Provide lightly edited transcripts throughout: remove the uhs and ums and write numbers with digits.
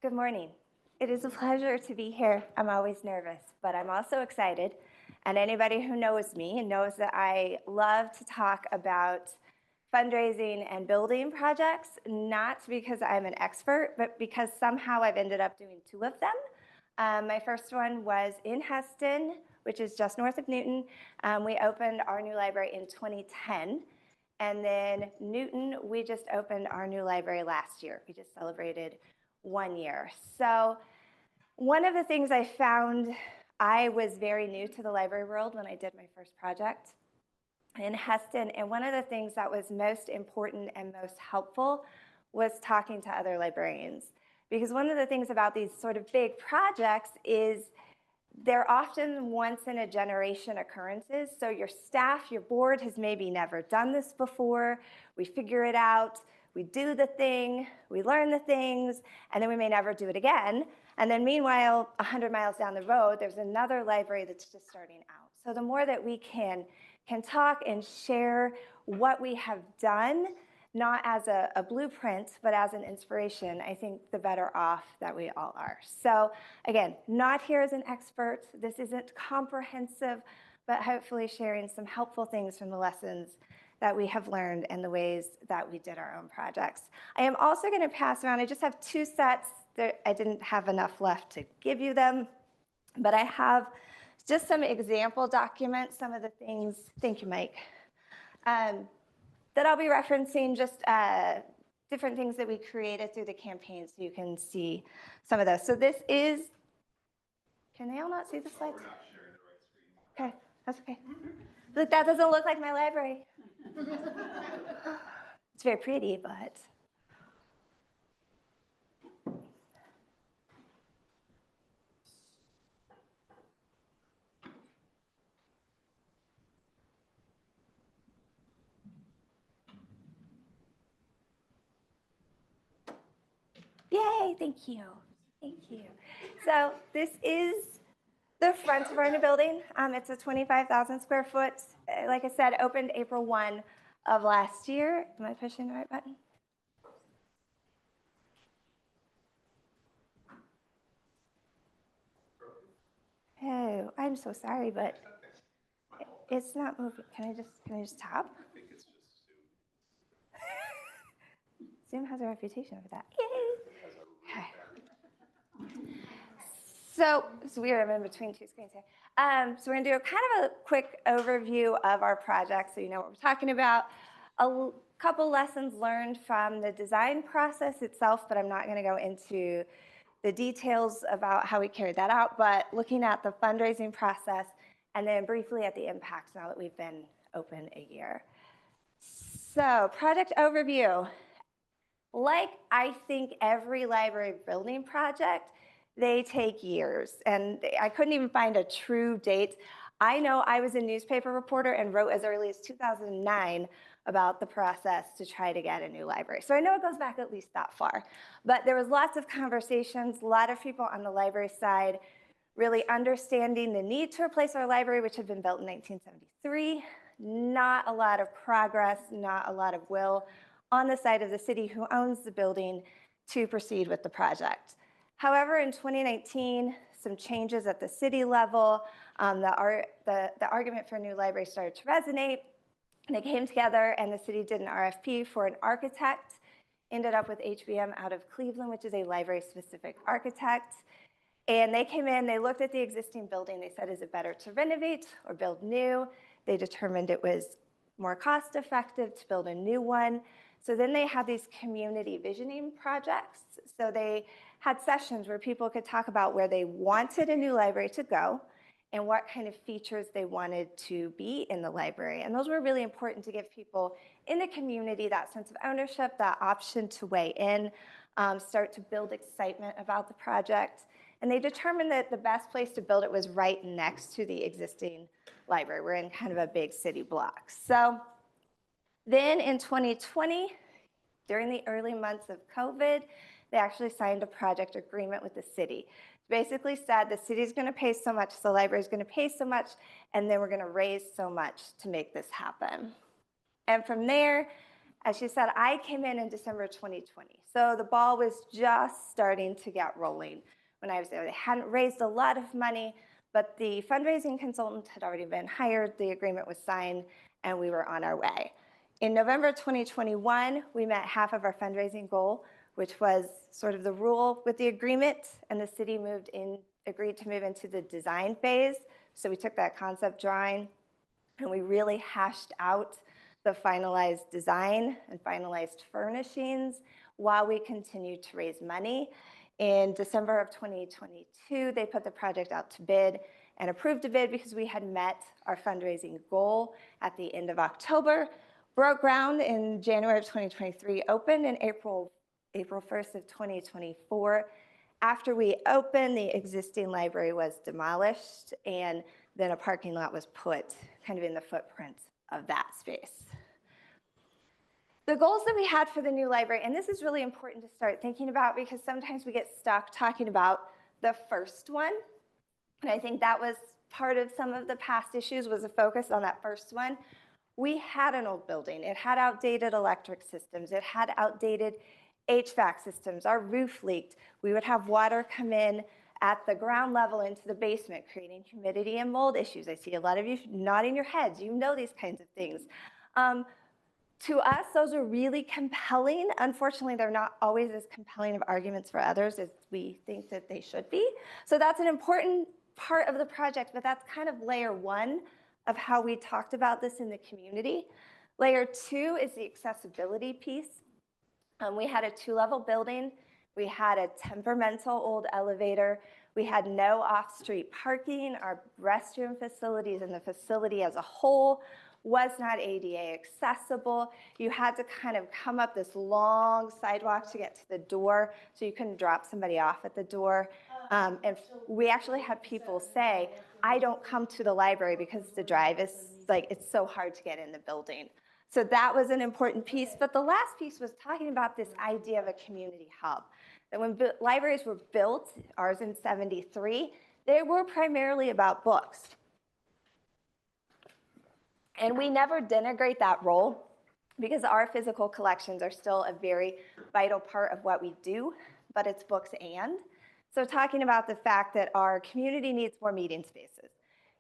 Good morning. It is a pleasure to be here. I'm always nervous, but I'm also excited. And anybody who knows me knows that I love to talk about fundraising and building projects, not because I'm an expert, but because somehow I've ended up doing two of them. My first one was in Heston, which is just north of Newton. We opened our new library in 2010. And then Newton, we just opened our new library last year. We just celebrated 1 year. So one of the things I found, I was very new to the library world when I did my first project in Heston. And one of the things that was most important and most helpful was talking to other librarians. Because one of the things about these sort of big projects is they're often once in a generation occurrences. So your staff, your board has maybe never done this before. We figure it out, we do the thing, we learn the things, and then we may never do it again. And then meanwhile, 100 miles down the road, there's another library that's just starting out. So the more that we can talk and share what we have done, not as a blueprint, but as an inspiration, I think the better off that we all are. So again, not here as an expert. This isn't comprehensive, but hopefully sharing some helpful things from the lessons that we have learned and the ways that we did our own projects. I am also going to pass around, I just have two sets. I didn't have enough left to give you them, but I have just some example documents, some of the things, thank you, Mike, that I'll be referencing, just different things that we created through the campaign so you can see some of those. So this is, can they all not see the slides? We're not sharing the right screen. Okay, that's okay. Look, that doesn't look like my library. It's very pretty, but. Yay, thank you. Thank you. So this is the front of our new building. It's a 25,000 square foot, like I said, opened April 1 of last year. Am I pushing the right button? Oh, I'm so sorry, but it's not moving. Can I just tap? I think it's just Zoom. Zoom has a reputation for that. Yay! Okay. So it's weird, I'm in between two screens here. So we're gonna do a kind of a quick overview of our project so you know what we're talking about. A couple lessons learned from the design process itself, but I'm not gonna go into the details about how we carried that out, but looking at the fundraising process and then briefly at the impacts now that we've been open a year. So project overview. Like I think every library building project, they take years, and I couldn't even find a true date. I know I was a newspaper reporter and wrote as early as 2009 about the process to try to get a new library. So I know it goes back at least that far. But there was lots of conversations, a lot of people on the library side really understanding the need to replace our library, which had been built in 1973. Not a lot of progress, not a lot of will on the side of the city who owns the building to proceed with the project. However, in 2019, some changes at the city level, the argument for a new library started to resonate, and they came together and the city did an RFP for an architect, ended up with HBM out of Cleveland, which is a library-specific architect. And they came in, they looked at the existing building, they said, is it better to renovate or build new? They determined it was more cost-effective to build a new one. So then they had these community visioning projects. So they had sessions where people could talk about where they wanted a new library to go and what kind of features they wanted to be in the library. And those were really important to give people in the community that sense of ownership, that option to weigh in, start to build excitement about the project. And they determined that the best place to build it was right next to the existing library. We're in kind of a big city block. So then in 2020, during the early months of COVID, they actually signed a project agreement with the city. Basically said the city's gonna pay so much, the library's gonna pay so much, and then we're gonna raise so much to make this happen. And from there, As she said, I came in December 2020. So the ball was just starting to get rolling when I was there. They hadn't raised a lot of money, but the fundraising consultant had already been hired, the agreement was signed, and we were on our way. In November 2021, we met half of our fundraising goal, which was sort of the rule with the agreement, and the city agreed to move into the design phase. So we took that concept drawing and we really hashed out the finalized design and finalized furnishings while we continued to raise money. In December of 2022, they put the project out to bid and approved a bid because we had met our fundraising goal at the end of October, broke ground in January of 2023, opened in April 1st of 2024. After we opened, the existing library was demolished and then a parking lot was put kind of in the footprint of that space. The goals that we had for the new library, and this is really important to start thinking about because sometimes we get stuck talking about the first one. And I think that was part of some of the past issues was a focus on that first one. We had an old building. It had outdated electric systems. It had outdated HVAC systems. Our roof leaked. We would have water come in at the ground level into the basement, creating humidity and mold issues. I see a lot of you nodding your heads. You know these kinds of things. To us, those are really compelling. Unfortunately, they're not always as compelling of arguments for others as we think that they should be. So that's an important part of the project, but that's kind of layer one of how we talked about this in the community. Layer two is the accessibility piece. We had a 2-level building. We had a temperamental old elevator. We had no off-street parking. Our restroom facilities and the facility as a whole was not ADA accessible. You had to kind of come up this long sidewalk to get to the door, so you couldn't drop somebody off at the door. And we actually had people say, I don't come to the library because the drive is like, it's so hard to get in the building. So that was an important piece. But the last piece was talking about this idea of a community hub. That when libraries were built, ours in '73, they were primarily about books. And we never denigrate that role because our physical collections are still a very vital part of what we do, but it's books and. So talking about the fact that our community needs more meeting spaces.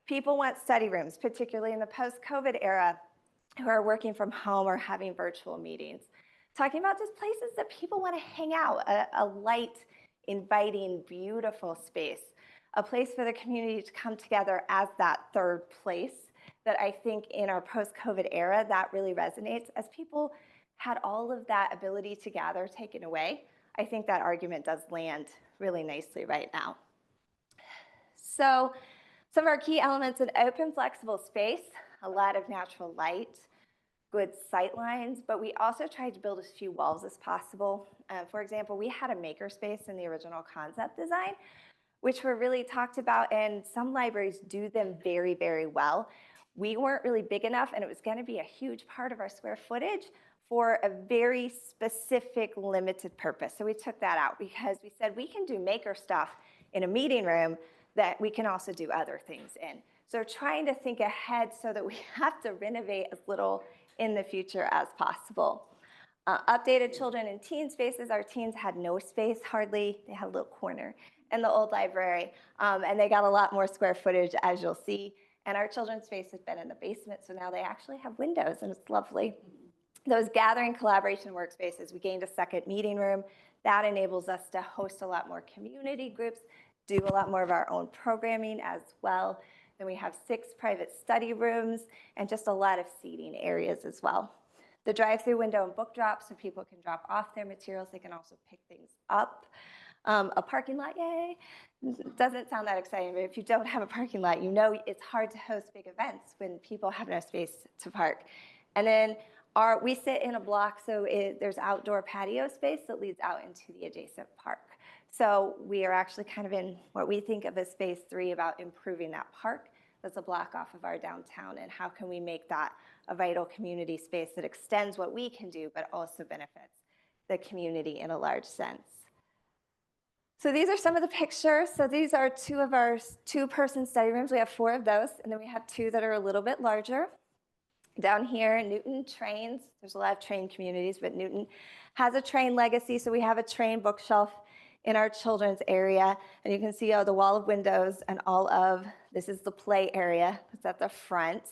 People want study rooms, particularly in the post-COVID era, who are working from home or having virtual meetings. Talking about just places that people want to hang out, a light, inviting, beautiful space, a place for the community to come together as that third place that I think in our post-COVID era, that really resonates. As people had all of that ability to gather taken away, I think that argument does land really nicely right now. So some of our key elements: an open, flexible space, a lot of natural light, good sight lines, but we also tried to build as few walls as possible. For example, we had a makerspace in the original concept design, which were really talked about, and some libraries do them very, very well. We weren't really big enough, and it was going to be a huge part of our square footage for a very specific, limited purpose. So we took that out because we said we can do maker stuff in a meeting room that we can also do other things in. So trying to think ahead so that we have to renovate as little in the future as possible. Updated children and teen spaces. Our teens had no space, hardly. They had a little corner in the old library, and they got a lot more square footage, as you'll see. And our children's space had been in the basement, so now they actually have windows, and it's lovely. Those gathering collaboration workspaces, we gained a second meeting room. That enables us to host a lot more community groups, do a lot more of our own programming as well. Then we have 6 private study rooms and just a lot of seating areas as well. The drive-through window and book drop, so people can drop off their materials. They can also pick things up. A parking lot, yay. Doesn't sound that exciting, but if you don't have a parking lot, you know it's hard to host big events when people have no space to park. And then we sit in a block, so there's outdoor patio space that leads out into the adjacent park. So we are actually kind of in what we think of as phase 3 about improving that park that's a block off of our downtown, and how can we make that a vital community space that extends what we can do, but also benefits the community in a large sense. So these are some of the pictures. So these are 2 of our 2-person study rooms. We have 4 of those, and then we have 2 that are a little bit larger. Down here, Newton trains. There's a lot of train communities, but Newton has a train legacy. So we have a train bookshelf in our children's area. And you can see the wall of windows and all of, this is the play area. It's at the front.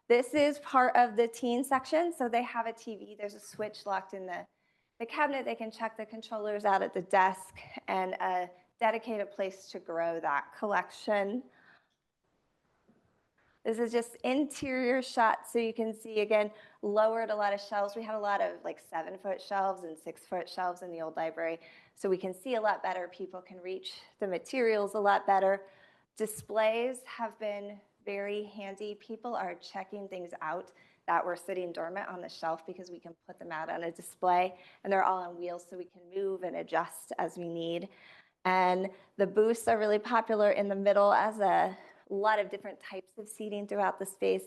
This is part of the teen section. So they have a TV. There's a switch locked in the cabinet. They can check the controllers out at the desk, and a dedicated place to grow that collection. This is just interior shots, so you can see, again, lowered a lot of shelves. We had a lot of like 7-foot shelves and 6-foot shelves in the old library, so we can see a lot better. People can reach the materials a lot better. Displays have been very handy. People are checking things out that were sitting dormant on the shelf because we can put them out on a display, and they're all on wheels, so we can move and adjust as we need. And the booths are really popular in the middle as a lot of different types of seating throughout the space.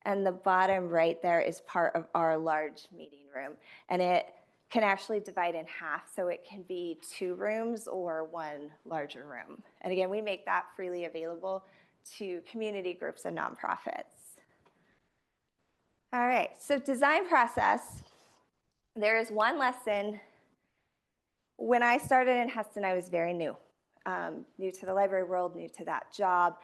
And the bottom right there is part of our large meeting room. And it can actually divide in half, so it can be 2 rooms or 1 larger room. And again, we make that freely available to community groups and nonprofits. All right, so design process. There is one lesson. When I started in Hesston, I was very new. New to the library world, new to that job.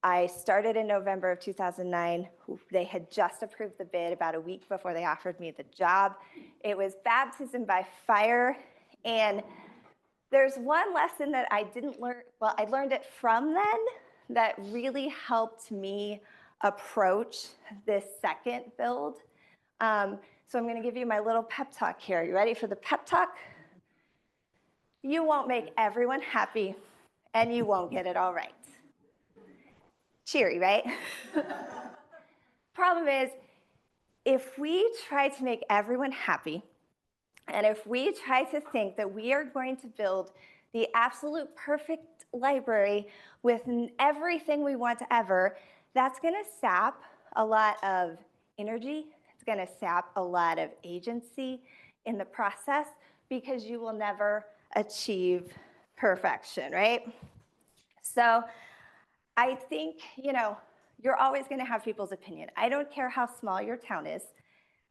I started in November of 2009. They had just approved the bid about a week before they offered me the job. It was baptism by fire. And there's one lesson that I didn't learn, well, I learned it from then, that really helped me approach this second build. So I'm going to give you my little pep talk here. You ready for the pep talk? You won't make everyone happy, and you won't get it all right. Cheery, right? Problem is, if we try to make everyone happy, and if we try to think that we are going to build the absolute perfect library with everything we want ever, that's going to sap a lot of energy. It's going to sap a lot of agency in the process, because you will never achieve perfection, right? So I think, you're always going to have people's opinion. I don't care how small your town is.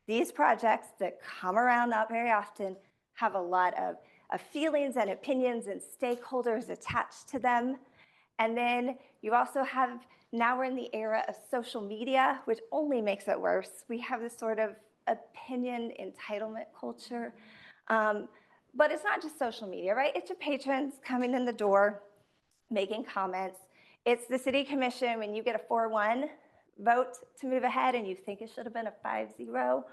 These projects that come around not very often have a lot of feelings and opinions and stakeholders attached to them. And then you also have, now we're in the era of social media, which only makes it worse. We have this sort of opinion entitlement culture. But it's not just social media, right? It's your patrons coming in the door, making comments. It's the city commission when you get a 4-1 vote to move ahead and you think it should have been a 5-0.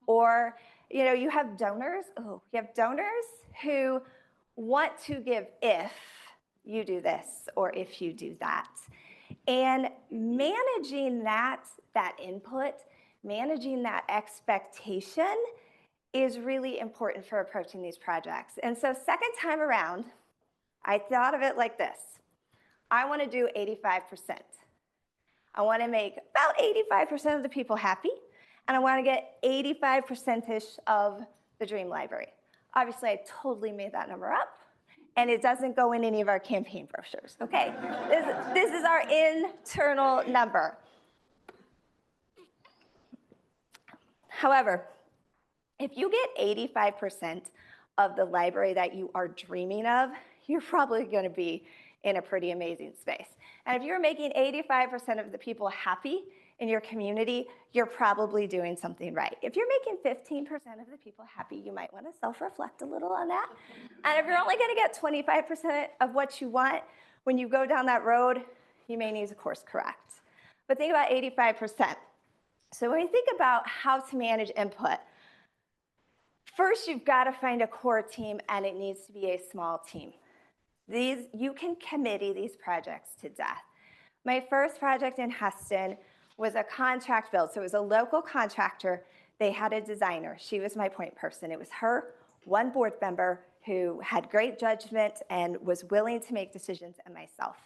Or, you have donors. You have donors who want to give if you do this or if you do that. And managing that input, managing that expectation is really important for approaching these projects. And so second time around, I thought of it like this. I want to do 85%. I want to make about 85% of the people happy, and I want to get 85%-ish of the dream library. Obviously, I totally made that number up, and it doesn't go in any of our campaign brochures, okay? This is our internal number. However, if you get 85% of the library that you are dreaming of, you're probably going to be in a pretty amazing space. And if you're making 85% of the people happy in your community, you're probably doing something right. If you're making 15% of the people happy, you might want to self-reflect a little on that. And if you're only going to get 25% of what you want, when you go down that road, you may need to course correct. But think about 85%. So when we think about how to manage input, first you've got to find a core team, and it needs to be a small team. You can committee these projects to death. My first project in Hesston was a contract build. So it was a local contractor. They had a designer. She was my point person. It was her, one board member who had great judgment and was willing to make decisions, and myself.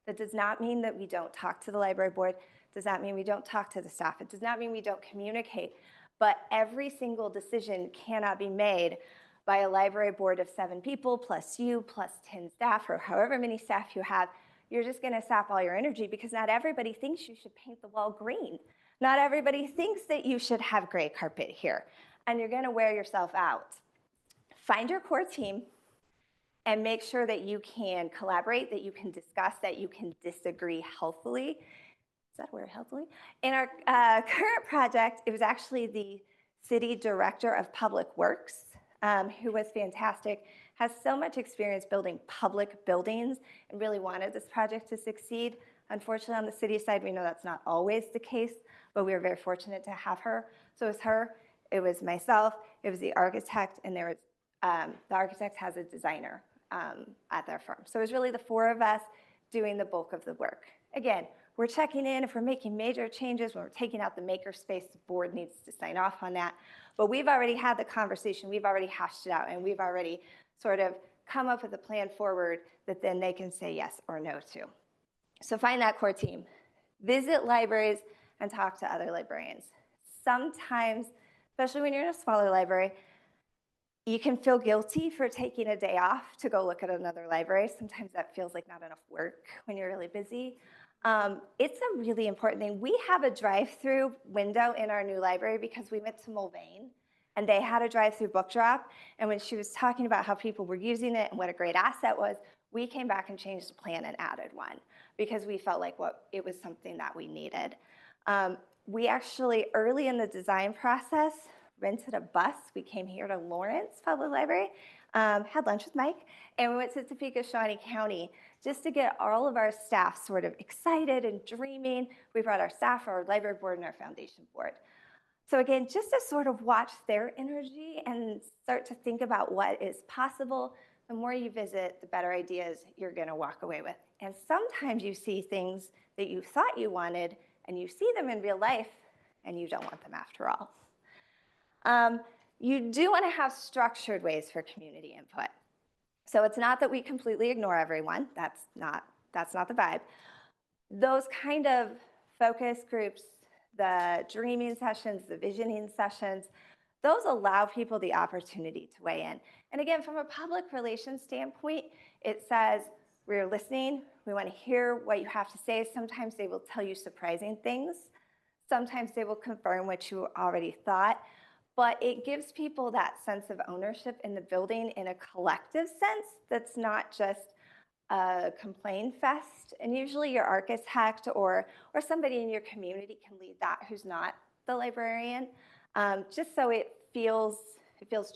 That does not mean that we don't talk to the library board. It does not mean we don't talk to the staff. It does not mean we don't communicate. But every single decision cannot be made by a library board of 7 people, plus you, plus 10 staff, or however many staff you have. You're just going to sap all your energy, because not everybody thinks you should paint the wall green. Not everybody thinks that you should have gray carpet here, and you're gonna wear yourself out. Find your core team and make sure that you can collaborate, that you can discuss, that you can disagree healthily. Is that a word, healthily? In our current project, it was actually the city director of public works, who was fantastic, has so much experience building public buildings and really wanted this project to succeed. Unfortunately, on the city side, we know that's not always the case, but we were very fortunate to have her. So it was her, it was myself, it was the architect, and there was, the architect has a designer at their firm. So it was really the four of us doing the bulk of the work. Again, we're checking in if we're making major changes, when we're taking out the maker space, the board needs to sign off on that. But we've already had the conversation, we've already hashed it out, and we've already sort of come up with a plan forward that then they can say yes or no to. So find that core team. Visit libraries and talk to other librarians. Sometimes, especially when you're in a smaller library, you can feel guilty for taking a day off to go look at another library. Sometimes that feels like not enough work when you're really busy. It's a really important thing. We have a drive-through window in our new library because we went to Mulvane and they had a drive-through book drop. And when she was talking about how people were using it and what a great asset was, we came back and changed the plan and added one because we felt like it was something that we needed. We actually, early in the design process, rented a bus. We came here to Lawrence Public Library, had lunch with Mike, and we went to Topeka, Shawnee County just to get all of our staff sort of excited and dreaming. We brought our staff, our library board, and our foundation board. So again, just to sort of watch their energy and start to think about what is possible, the more you visit, the better ideas you're gonna walk away with. And sometimes you see things that you thought you wanted, and you see them in real life, and you don't want them after all. You do want to have structured ways for community input. So it's not that we completely ignore everyone. That's not the vibe. Those kind of focus groups, the dreaming sessions, the visioning sessions, those allow people the opportunity to weigh in. And again, from a public relations standpoint, it says, we're listening, we want to hear what you have to say. Sometimes they will tell you surprising things. Sometimes they will confirm what you already thought. But it gives people that sense of ownership in the building in a collective sense that's not just a complain fest. And usually your architect or somebody in your community can lead that who's not the librarian, just so it feels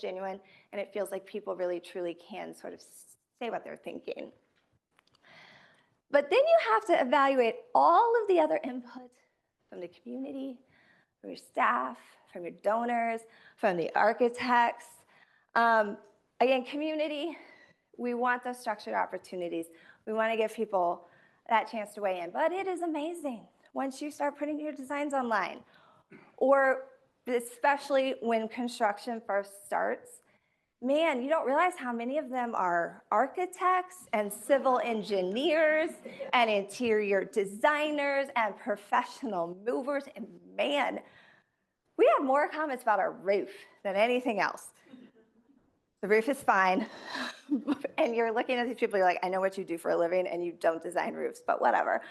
genuine and it feels like people really truly can sort of say what they're thinking. But then you have to evaluate all of the other input from the community, from your staff, from your donors, from the architects. Again, community, we want those structured opportunities. We want to give people that chance to weigh in. But it is amazing once you start putting your designs online, or especially when construction first starts. Man, you don't realize how many of them are architects and civil engineers and interior designers and professional movers. And man, we have more comments about our roof than anything else. The roof is fine. And you're looking at these people, you're like, I know what you do for a living and you don't design roofs, but whatever.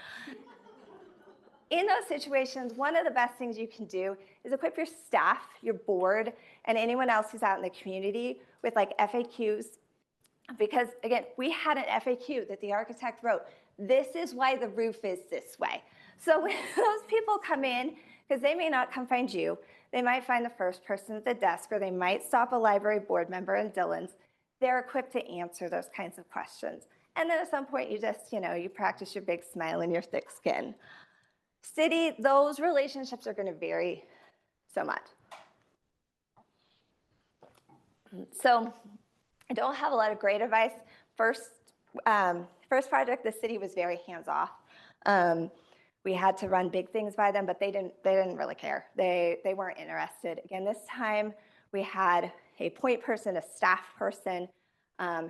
In those situations, one of the best things you can do is equip your staff, your board, and anyone else who's out in the community with like FAQs. Because again, we had an FAQ that the architect wrote. This is why the roof is this way. So when those people come in, because they may not come find you, they might find the first person at the desk, or they might stop a library board member in Dillon's. They're equipped to answer those kinds of questions. And then at some point, you just, you practice your big smile and your thick skin. City, those relationships are going to vary so much. So I don't have a lot of great advice. First project, the city was very hands-off. We had to run big things by them, but they didn't really care. They weren't interested. Again, this time we had a point person, a staff person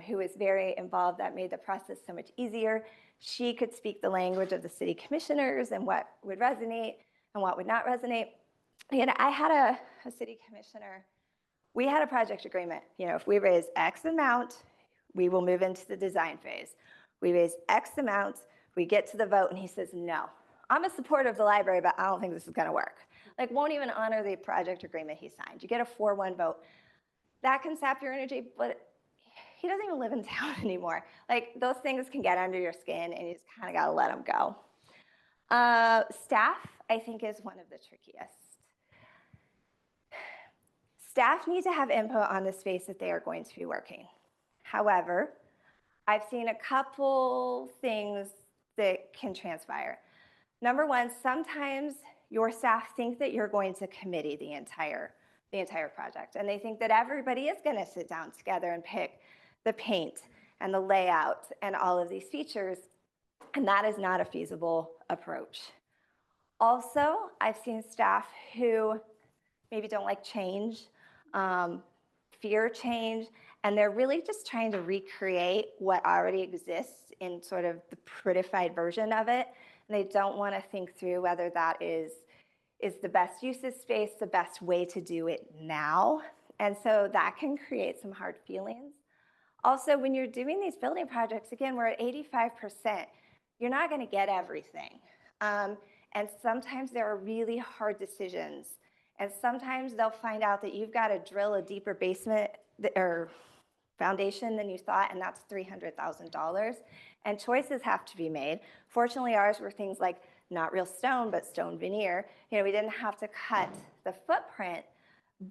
who was very involved. That made the process so much easier. She could speak the language of the city commissioners and what would resonate and what would not resonate. And I had a city commissioner. We had a project agreement. If we raise X amount, we will move into the design phase. We raise X amount, we get to the vote, and he says, no. I'm a supporter of the library, but I don't think this is going to work. like won't even honor the project agreement he signed. You get a 4-1 vote. That can sap your energy, but he doesn't even live in town anymore. Like those things can get under your skin and you just kind of got to let them go. Staff, I think, is one of the trickiest. Staff need to have input on the space that they are going to be working. However, I've seen a couple things that can transpire. Number one, sometimes your staff think that you're going to committee the entire project, and they think that everybody is going to sit down together and pick the paint and the layout and all of these features, and that is not a feasible approach. Also, I've seen staff who maybe don't like change, fear change, and they're really just trying to recreate what already exists in sort of the prettified version of it. And they don't want to think through whether that is the best use of space, the best way to do it now. And so that can create some hard feelings. Also, when you're doing these building projects, again, we're at 85%. You're not going to get everything. And sometimes there are really hard decisions. And sometimes they'll find out that you've got to drill a deeper basement or foundation than you thought, and that's $300,000. And choices have to be made. Fortunately, ours were things like not real stone, but stone veneer. You know, we didn't have to cut the footprint.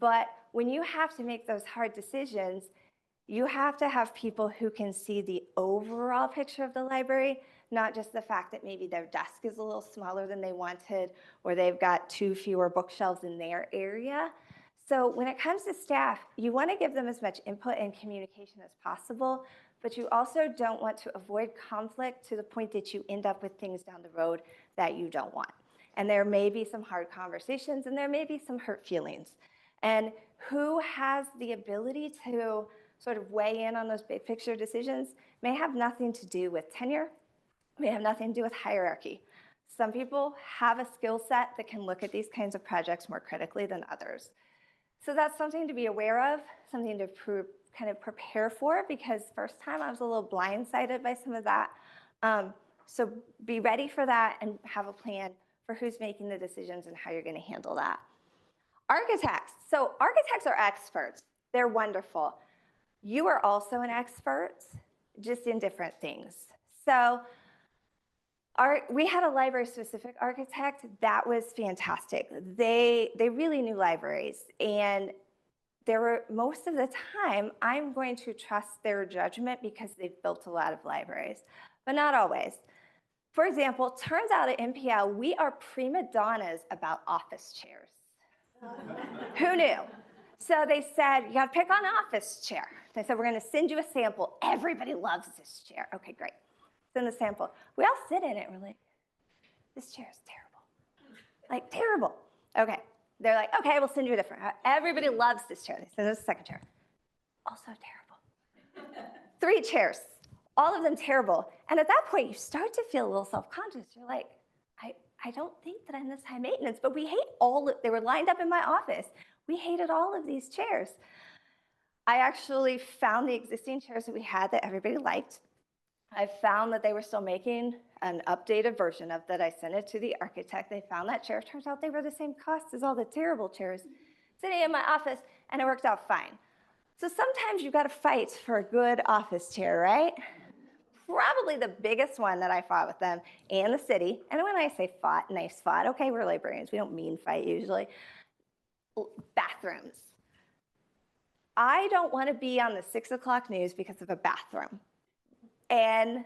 But when you have to make those hard decisions, you have to have people who can see the overall picture of the library, not just the fact that maybe their desk is a little smaller than they wanted, or they've got 2 fewer bookshelves in their area. So when it comes to staff, you want to give them as much input and communication as possible, but you also don't want to avoid conflict to the point that you end up with things down the road that you don't want. And there may be some hard conversations, and there may be some hurt feelings. And who has the ability to sort of weigh in on those big picture decisions may have nothing to do with tenure, may have nothing to do with hierarchy. Some people have a skill set that can look at these kinds of projects more critically than others. So that's something to be aware of, something to kind of prepare for, because first time I was a little blindsided by some of that. So be ready for that and have a plan for who's making the decisions and how you're going to handle that. Architects. So architects are experts. They're wonderful. You are also an expert, just in different things. So we had a library-specific architect. That was fantastic. They really knew libraries, and there were, most of the time, I'm going to trust their judgment because they've built a lot of libraries, but not always. For example, turns out at MPL, we are prima donnas about office chairs. Who knew? So they said, you got to pick on an office chair. They said, we're going to send you a sample. Everybody loves this chair. Okay, great. Send the sample. We all sit in it. We're like, this chair is terrible. Like, terrible. Okay. They're like, okay, we'll send you a different. Everybody loves this chair. They send us a second chair. Also terrible. 3 chairs. All of them terrible. And at that point, you start to feel a little self-conscious. You're like, I don't think that I'm this high maintenance, but we hate they were lined up in my office. We hated all of these chairs. I actually found the existing chairs that we had that everybody liked. I found that they were still making an updated version of that. I sent it to the architect. They found that chair. Turns out they were the same cost as all the terrible chairs sitting in my office, and it worked out fine. So sometimes you've got to fight for a good office chair, right? Probably the biggest one that I fought with them and the city, and when I say fought, nice fought, okay, we're librarians. We don't mean fight usually. Bathrooms. I don't want to be on the 6 o'clock news because of a bathroom. And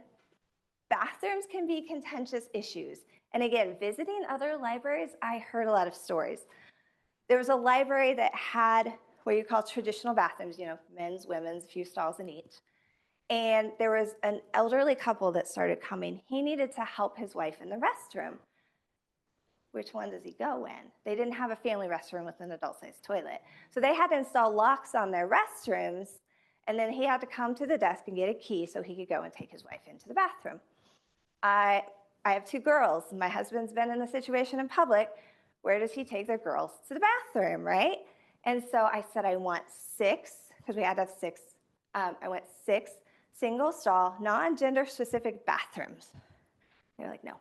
bathrooms can be contentious issues. And again, visiting other libraries, I heard a lot of stories. There was a library that had what you call traditional bathrooms, you know, men's, women's, a few stalls in each. And there was an elderly couple that started coming. He needed to help his wife in the restroom. Which one does he go in? They didn't have a family restroom with an adult-sized toilet. So they had to install locks on their restrooms, and then he had to come to the desk and get a key so he could go and take his wife into the bathroom. I have 2 girls. My husband's been in the situation in public. Where does he take their girls to the bathroom, right? And so I said, I want 6, because we had to have 6. I want 6 single stall, non-gender specific bathrooms. They're like, no.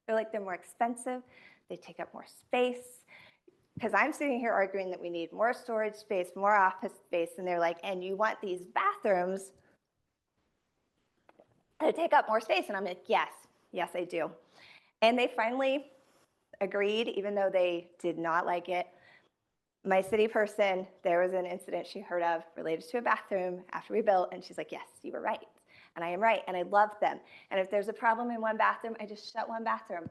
They're like, they're more expensive. They take up more space. Because I'm sitting here arguing that we need more storage space, more office space, and they're like, and you want these bathrooms to take up more space. And I'm like, yes, yes, I do. And they finally agreed, even though they did not like it. My city person, there was an incident she heard of related to a bathroom after we built, and she's like, yes, you were right. And I am right, and I love them. And if there's a problem in one bathroom, I just shut one bathroom.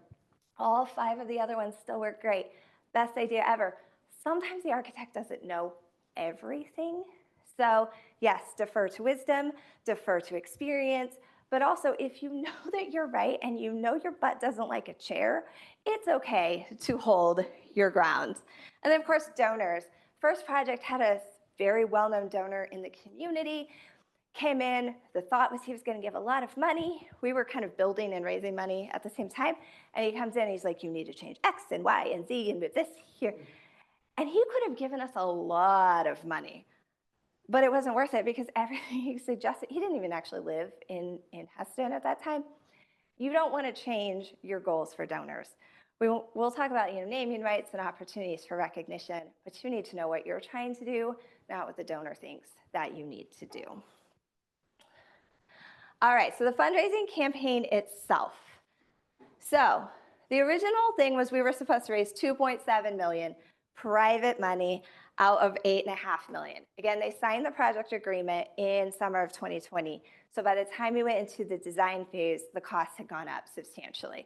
All 5 of the other ones still work great. Best idea ever. Sometimes the architect doesn't know everything. So yes, defer to wisdom, defer to experience, but also if you know that you're right and you know your butt doesn't like a chair, it's okay to hold your ground. And then of course, donors. First project had a very well-known donor in the community, came in, the thought was he was gonna give a lot of money. We were kind of building and raising money at the same time. And he comes in and he's like, you need to change X and Y and Z and move this here. And he could have given us a lot of money, but it wasn't worth it because everything he suggested, he didn't even actually live in Heston at that time. You don't want to change your goals for donors. We'll talk about naming rights and opportunities for recognition, but you need to know what you're trying to do, not what the donor thinks that you need to do. All right, so the fundraising campaign itself. So the original thing was we were supposed to raise $2.7 million private money out of $8.5 million. Again, they signed the project agreement in summer of 2020. So by the time we went into the design phase, the costs had gone up substantially.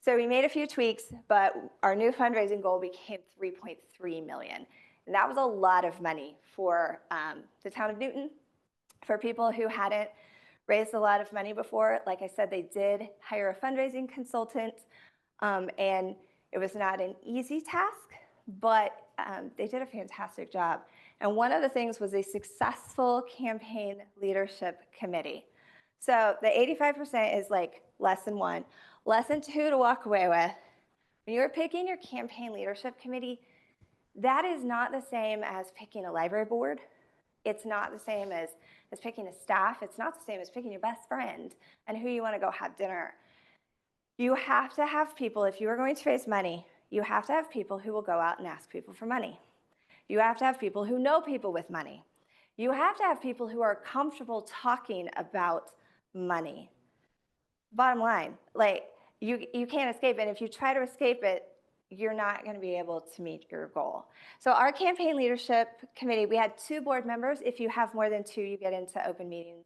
So we made a few tweaks, but our new fundraising goal became $3.3 million. And that was a lot of money for the town of Newton, for people who hadn't raised a lot of money before. Like I said, they did hire a fundraising consultant, and it was not an easy task, but they did a fantastic job. And one of the things was a successful campaign leadership committee. So the 85% is like lesson 1. Lesson 2 to walk away with. When you're picking your campaign leadership committee, that is not the same as picking a library board. It's not the same as picking a staff. It's not the same as picking your best friend and who you want to go have dinner. You have to have people, if you are going to raise money, you have to have people who will go out and ask people for money. You have to have people who know people with money. You have to have people who are comfortable talking about money. Bottom line, like you can't escape it. And if you try to escape it, you're not going to be able to meet your goal. So our campaign leadership committee, we had 2 board members. If you have more than 2, you get into Open Meetings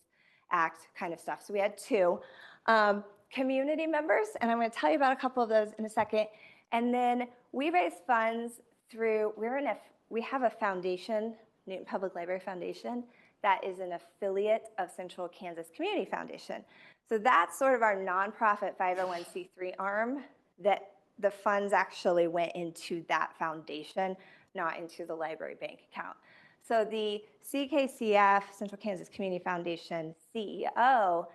Act kind of stuff. So we had 2 community members, and I'm going to tell you about a couple of those in a second. And then we raise funds through, we have a foundation, Newton Public Library Foundation, that is an affiliate of Central Kansas Community Foundation. So that's sort of our nonprofit 501c3 arm that the funds actually went into that foundation, not into the library bank account. So the CKCF, Central Kansas Community Foundation CEO,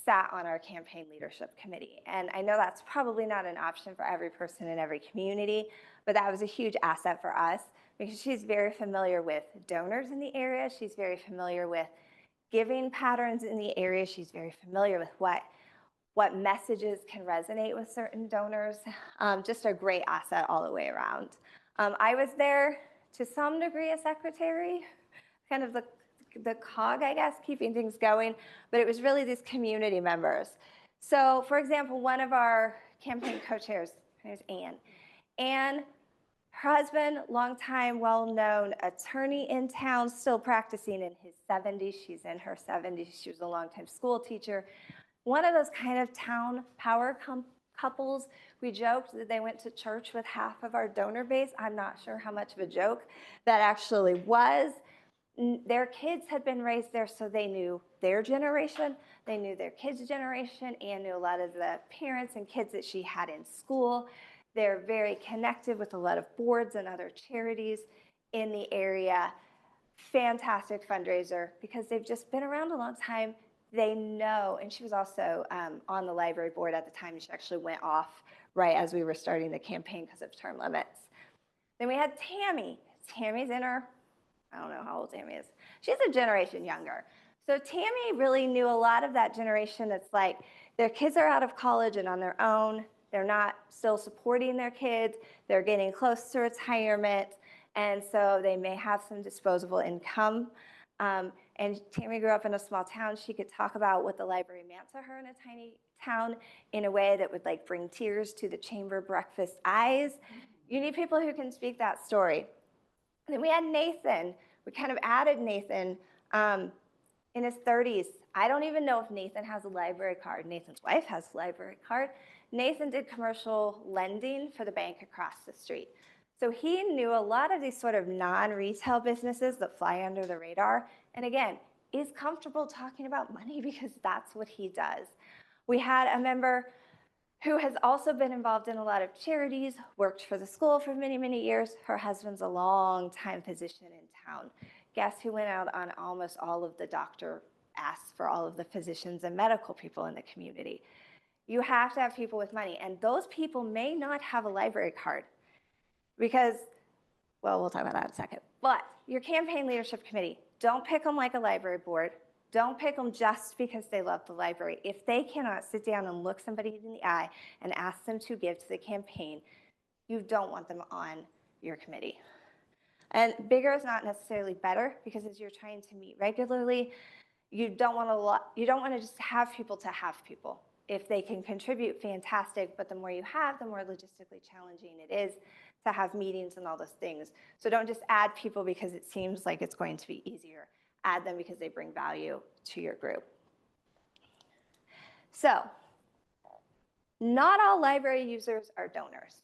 sat on our campaign leadership committee. And I know that's probably not an option for every person in every community, but that was a huge asset for us because she's very familiar with donors in the area. She's very familiar with giving patterns in the area. She's very familiar with what messages can resonate with certain donors. Just a great asset all the way around. I was there to some degree as secretary, kind of the cog, I guess, keeping things going, but it was really these community members. So for example, one of our campaign co-chairs, her name is Anne. Anne, her husband, longtime, well-known attorney in town, still practicing in his 70s. She's in her 70s. She was a longtime school teacher. One of those kind of town power couples. We joked that they went to church with half of our donor base. I'm not sure how much of a joke that actually was. Their kids had been raised there, so they knew their generation. They knew their kids' generation and knew a lot of the parents and kids that she had in school. They're very connected with a lot of boards and other charities in the area. Fantastic fundraiser because they've just been around a long time. They know, and she was also on the library board at the time. She actually went off right as we were starting the campaign because of term limits. Then we had Tammy. Tammy's in her, I don't know how old Tammy is. She's a generation younger. So Tammy really knew a lot of that generation that's like, their kids are out of college and on their own. they're not still supporting their kids, they're getting close to retirement, and so they may have some disposable income. And Tammy grew up in a small town. She could talk about what the library meant to her in a tiny town in a way that would like bring tears to the chamber breakfast eyes. You need people who can speak that story. And then we had Nathan. We kind of added Nathan in his 30s. I don't even know if Nathan has a library card. Nathan's wife has a library card. Nathan did commercial lending for the bank across the street. So he knew a lot of these sort of non-retail businesses that fly under the radar. And again, is comfortable talking about money because that's what he does. We had a member who has also been involved in a lot of charities, worked for the school for many, many years. Her husband's a long-time physician in town. Guess who went out on almost all of the doctor asks for all of the physicians and medical people in the community? You have to have people with money, and those people may not have a library card because, well, we'll talk about that in a second. But your campaign leadership committee, don't pick them like a library board. Don't pick them just because they love the library. If they cannot sit down and look somebody in the eye and ask them to give to the campaign, you don't want them on your committee. And bigger is not necessarily better, because as you're trying to meet regularly, you don't want to just have people to have people. If they can contribute, fantastic, but the more you have, the more logistically challenging it is to have meetings and all those things. So don't just add people because it seems like it's going to be easier. Add them because they bring value to your group. So, not all library users are donors.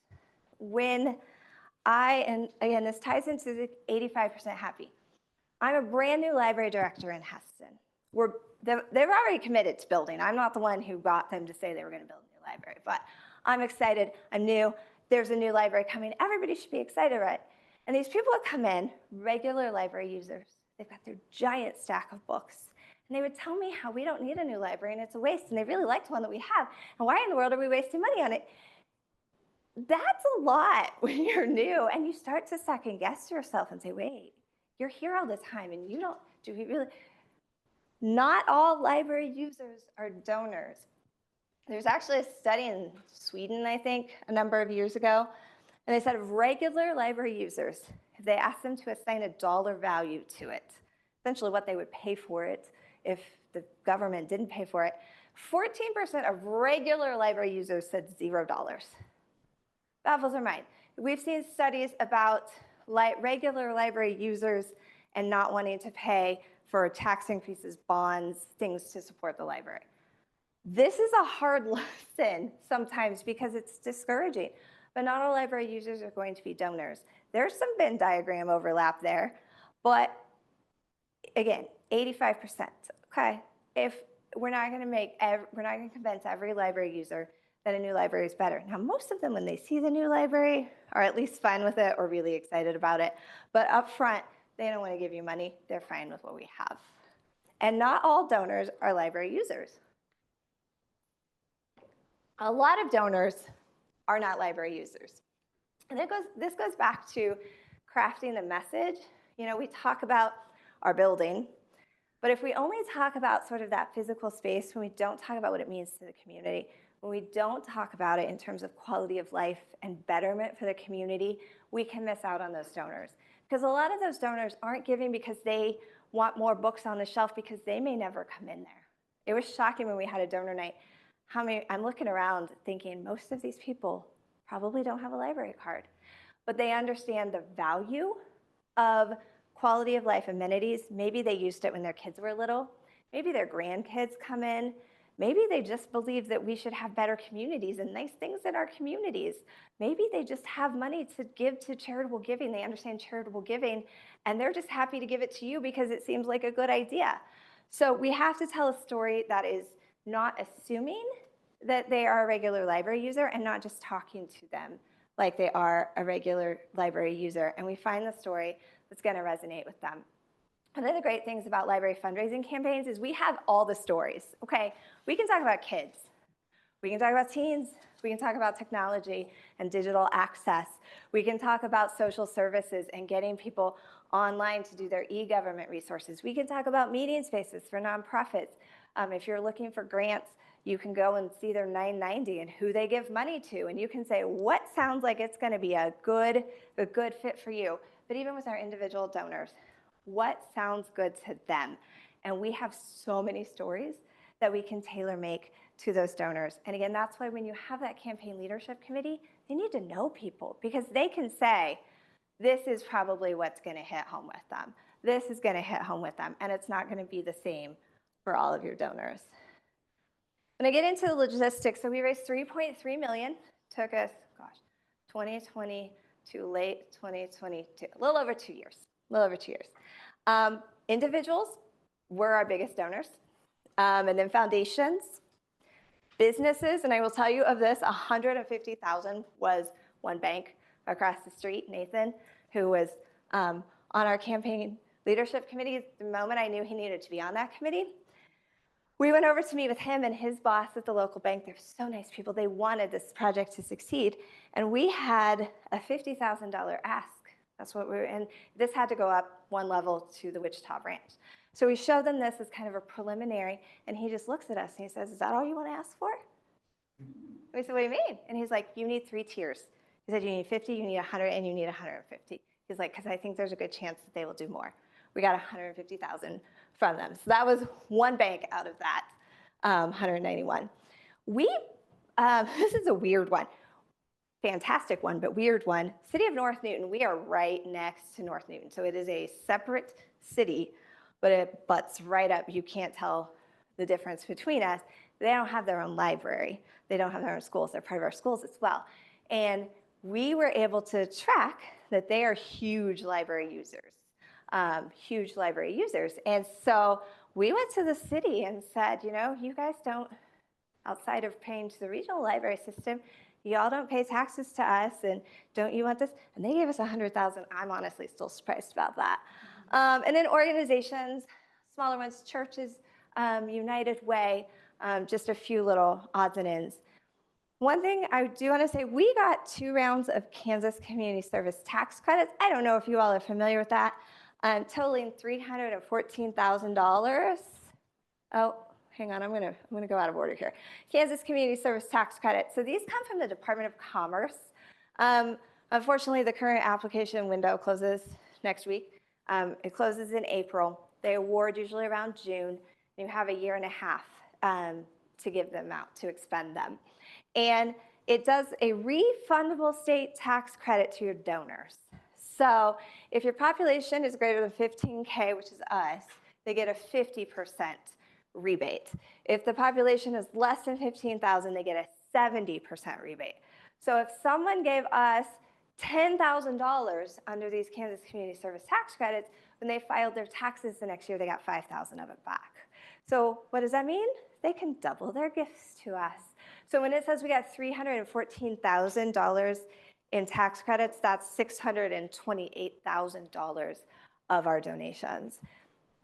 And again, this ties into the 85% happy. I'm a brand new library director in Hesston. They've already committed to building. I'm not the one who got them to say they were going to build a new library, but I'm excited. I'm new. There's a new library coming. Everybody should be excited, right? And these people would come in, regular library users. They've got their giant stack of books. And they would tell me how we don't need a new library and it's a waste, and they really liked the one that we have. And why in the world are we wasting money on it? That's a lot when you're new, and you start to second guess yourself and say, wait, you're here all the time, and do we really? Not all library users are donors. There's actually a study in Sweden, I think, a number of years ago, and they said of regular library users, if they asked them to assign a dollar value to it, essentially what they would pay for it if the government didn't pay for it, 14% of regular library users said $0. Baffles their mind. We've seen studies about regular library users and not wanting to pay for tax increases, bonds, things to support the library. This is a hard lesson sometimes because it's discouraging, but not all library users are going to be donors. There's some Venn diagram overlap there, but again, 85%. Okay, if we're not going to convince every library user that a new library is better. Now, most of them, when they see the new library, are at least fine with it or really excited about it. But up front, they don't want to give you money. They're fine with what we have. And not all donors are library users. A lot of donors are not library users. And this goes back to crafting the message. You know, we talk about our building, but if we only talk about sort of that physical space, when we don't talk about what it means to the community, when we don't talk about it in terms of quality of life and betterment for the community, we can miss out on those donors. Because a lot of those donors aren't giving because they want more books on the shelf, because they may never come in there. It was shocking when we had a donor night. I'm looking around thinking most of these people probably don't have a library card, but they understand the value of quality of life amenities. Maybe they used it when their kids were little. Maybe their grandkids come in. Maybe they just believe that we should have better communities and nice things in our communities. Maybe they just have money to give to charitable giving. They understand charitable giving, and they're just happy to give it to you because it seems like a good idea. So we have to tell a story that is not assuming that they are a regular library user and not just talking to them like they are a regular library user. And we find the story that's going to resonate with them. One of the great things about library fundraising campaigns is we have all the stories, okay? We can talk about kids. We can talk about teens. We can talk about technology and digital access. We can talk about social services and getting people online to do their e-government resources. We can talk about meeting spaces for nonprofits. If you're looking for grants You can go and see their 990 and who they give money to, and you can say, what sounds like it's going to be a good fit for you? But even with our individual donors, what sounds good to them? And we have so many stories that we can tailor make to those donors. And again, that's why when you have that campaign leadership committee, they need to know people, because they can say, this is probably what's going to hit home with them. This is going to hit home with them, and it's not going to be the same for all of your donors. When I get into the logistics, so we raised $3.3 million. Took us, 2020 to late 2022, a little over 2 years. Individuals were our biggest donors, and then foundations, businesses, and I will tell you of this, 150,000 was one bank across the street, Nathan, who was on our campaign leadership committee. The moment I knew he needed to be on that committee, we went over to meet with him and his boss at the local bank. They're so nice people. They wanted this project to succeed. And we had a $50,000 ask. That's what we were, and this had to go up one level to the Wichita branch. So we showed them this as kind of a preliminary, and he just looks at us and he says, is that all you want to ask for? We said, what do you mean? And he's like, you need 3 tiers. He said, you need 50, you need 100, and you need 150. He's like, because I think there's a good chance that they will do more. We got 150,000 from them. So that was one bank out of that 191. This is a weird one. Fantastic one, but weird one. City of North Newton, we are right next to North Newton. So it is a separate city, but it butts right up. You can't tell the difference between us. They don't have their own library. They don't have their own schools. They're part of our schools as well. And we were able to track that they are huge library users. And so we went to the city and said, you know, you guys don't, outside of paying to the regional library system, y'all don't pay taxes to us, and don't you want this? And they gave us 100,000. I'm honestly still surprised about that. And then organizations, smaller ones, churches, United Way, just a few little odds and ends. One thing I do want to say, we got 2 rounds of Kansas Community Service tax credits. I don't know if you all are familiar with that. Totaling $314,000. Oh, hang on, I'm gonna go out of order here. Kansas Community Service tax credit. So these come from the Department of Commerce. Unfortunately, the current application window closes next week. It closes in April. They award usually around June. You have a year and a half to give them out, to expend them. And it does a refundable state tax credit to your donors. So if your population is greater than 15K, which is us, they get a 50% rebate. If the population is less than 15,000, they get a 70% rebate. So if someone gave us $10,000 under these Kansas Community Service tax credits, when they filed their taxes the next year, they got 5,000 of it back. So what does that mean? They can double their gifts to us. So when it says we got $314,000 in tax credits, that's $628,000 of our donations.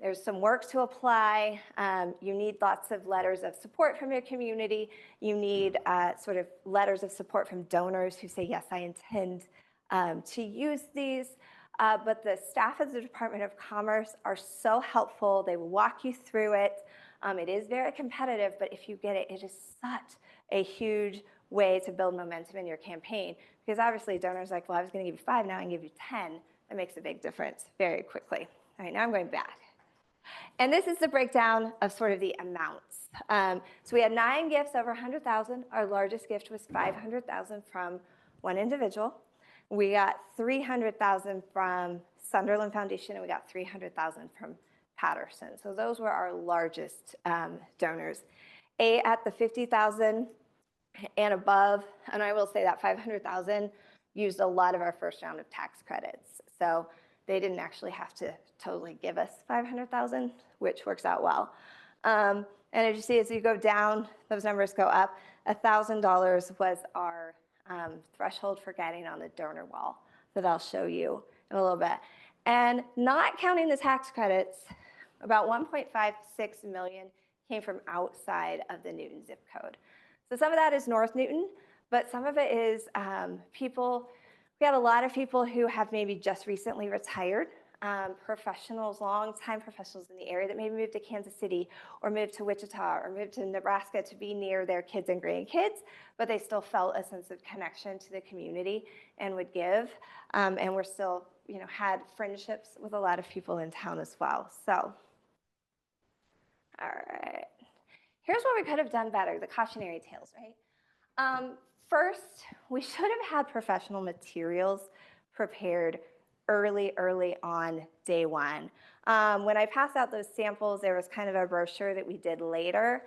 There's some work to apply. You need lots of letters of support from your community. You need sort of letters of support from donors who say, yes, I intend to use these. But the staff at the Department of Commerce are so helpful. They will walk you through it. It is very competitive, but if you get it, it is such a huge way to build momentum in your campaign. Because obviously donors are like, well, I was going to give you 5, now I can give you 10. That makes a big difference very quickly. All right, now I'm going back. And this is the breakdown of sort of the amounts. So we had 9 gifts over 100,000. Our largest gift was 500,000 from one individual. We got 300,000 from Sunderland Foundation, and we got 300,000 from Patterson. So those were our largest donors. At the 50,000 and above, and I will say that 500,000 used a lot of our first round of tax credits. So they didn't actually have to totally give us 500,000, which works out well. And as you see, as you go down, those numbers go up. $1,000 was our threshold for getting on the donor wall that I'll show you in a little bit. And not counting the tax credits, about 1.56 million came from outside of the Newton zip code. So some of that is North Newton, but some of it is people. We have a lot of people who have maybe just recently retired. professionals, longtime professionals in the area that maybe moved to Kansas City or moved to Wichita or moved to Nebraska to be near their kids and grandkids, but they still felt a sense of connection to the community and would give. And we're still, had friendships with a lot of people in town as well. So, all right. Here's what we could have done better, the cautionary tales, right? First, we should have had professional materials prepared early on day one. When I passed out those samples, there was kind of a brochure that we did later.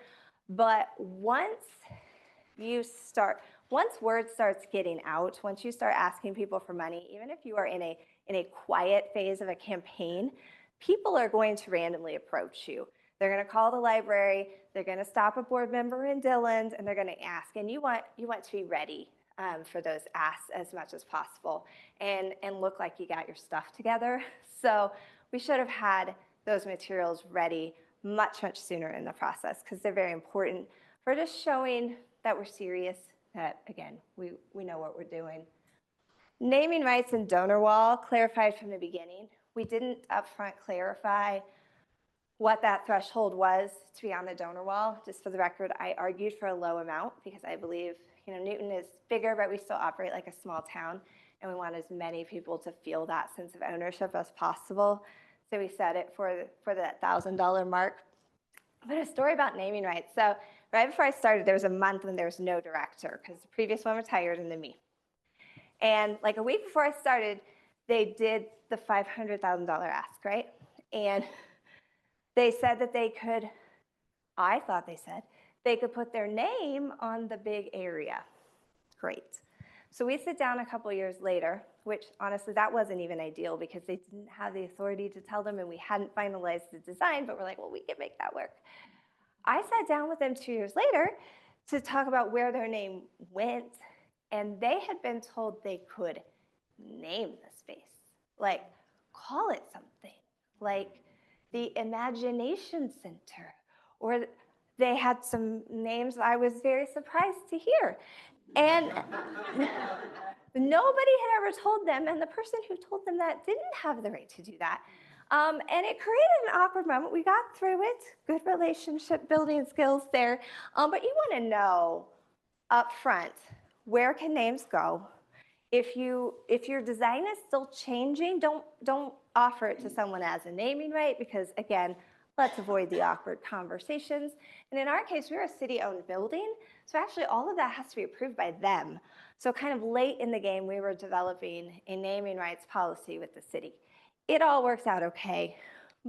But once word starts getting out, once you start asking people for money, even if you are in a quiet phase of a campaign, people are going to randomly approach you. They're going to call the library, they're going to stop a board member in Dillon's, and they're going to ask. And you want to be ready for those asks as much as possible and look like you got your stuff together. So we should have had those materials ready much sooner in the process because they're very important for just showing that we're serious, that, again, we know what we're doing. Naming rights and donor wall clarified from the beginning. We didn't upfront clarify what that threshold was to be on the donor wall. Just for the record, I argued for a low amount because I believe, Newton is bigger, but we still operate like a small town, and we want as many people to feel that sense of ownership as possible. So we set it for that $1,000 mark. But a story about naming rights. So right before I started, there was a month when there was no director because the previous one retired and then me. And like a week before I started, they did the $500,000 ask, right? And they said that I thought they said, they could put their name on the big area. Great. So we sit down a couple years later, which honestly, that wasn't even ideal because they didn't have the authority to tell them and we hadn't finalized the design, but we're like, well, we can make that work. I sat down with them 2 years later to talk about where their name went, and they had been told they could name the space, like call it something, like the Imagination Center, or they had some names I was very surprised to hear. And nobody had ever told them, and the person who told them that didn't have the right to do that. And it created an awkward moment. We got through it, good relationship building skills there. But you want to know up front, where can names go? If your design is still changing, don't offer it to someone as a naming right because, again, let's avoid the awkward conversations. And in our case, we're a city-owned building, so actually all of that has to be approved by them. So kind of late in the game, we were developing a naming rights policy with the city. It all works out okay,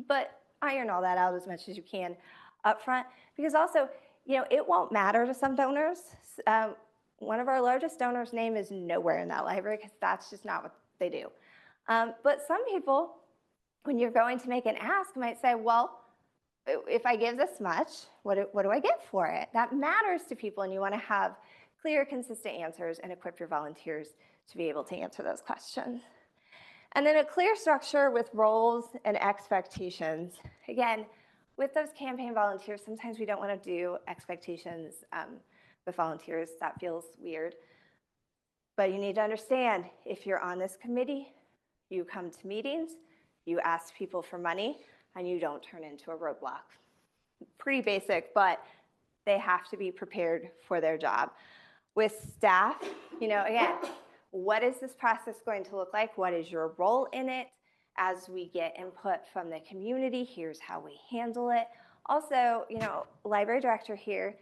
but iron all that out as much as you can up front because also, it won't matter to some donors. One of our largest donors' name is nowhere in that library because that's just not what they do. But some people, when you're going to make an ask, might say, well, if I give this much, what do I get for it? That matters to people, and you want to have clear, consistent answers and equip your volunteers to be able to answer those questions. And then a clear structure with roles and expectations. Again, with those campaign volunteers, sometimes we don't want to do expectations with volunteers. That feels weird. But you need to understand, if you're on this committee, you come to meetings, you ask people for money, and you don't turn into a roadblock. Pretty basic, but they have to be prepared for their job. With staff, again, what is this process going to look like? What is your role in it? As we get input from the community, here's how we handle it. Also, library director here,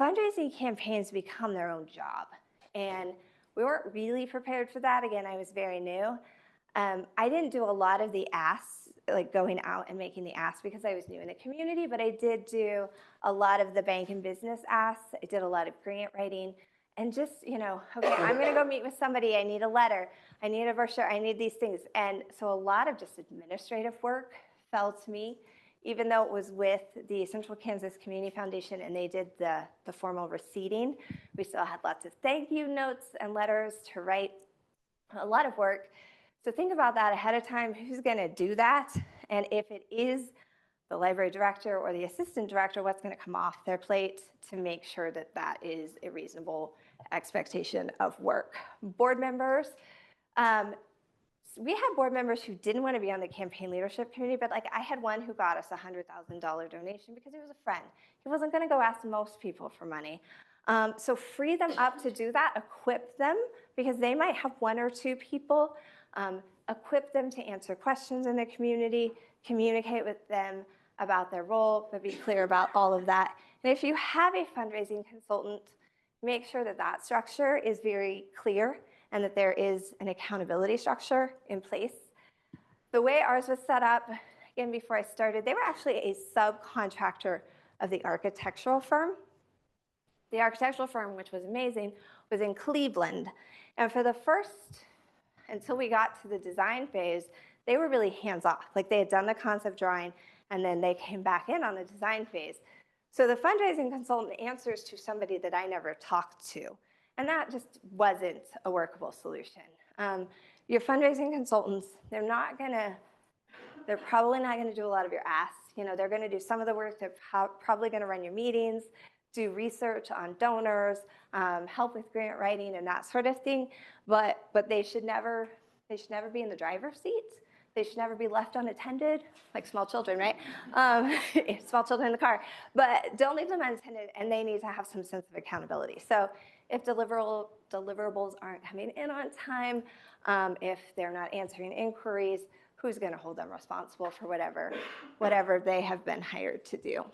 fundraising campaigns become their own job. And we weren't really prepared for that. Again, I was very new. I didn't do a lot of the asks, like going out and making the asks because I was new in the community, but I did do a lot of the bank and business asks. I did a lot of grant writing and just, okay, I'm gonna go meet with somebody. I need a letter. I need a brochure. I need these things. And so a lot of just administrative work fell to me, even though it was with the Central Kansas Community Foundation and they did the formal receipting. We still had lots of thank you notes and letters to write, a lot of work. So think about that ahead of time. Who's going to do that? And if it is the library director or the assistant director, what's going to come off their plate to make sure that that is a reasonable expectation of work? Board members, we had board members who didn't want to be on the campaign leadership committee, but like I had one who got us a $100,000 donation because he was a friend. He wasn't going to go ask most people for money. So free them up to do that, equip them, because they might have one or two people, equip them to answer questions in the community, communicate with them about their role, but be clear about all of that. And if you have a fundraising consultant, make sure that that structure is very clear and that there is an accountability structure in place. The way ours was set up, again, before I started, they were actually a subcontractor of the architectural firm. The architectural firm, which was amazing, was in Cleveland. And for the first, until we got to the design phase, they were really hands-off. Like they had done the concept drawing, and then they came back in on the design phase. So the fundraising consultant answers to somebody that I never talked to. And that just wasn't a workable solution. Your fundraising consultants, they're probably not gonna do a lot of your asks. You know, they're gonna do some of the work, they're probably gonna run your meetings, do research on donors, help with grant writing and that sort of thing. But they should never be in the driver's seat. They should never be left unattended, like small children, right? Small children in the car. But don't leave them unattended, and they need to have some sense of accountability. So if deliverables aren't coming in on time, if they're not answering inquiries, who's going to hold them responsible for whatever they have been hired to do?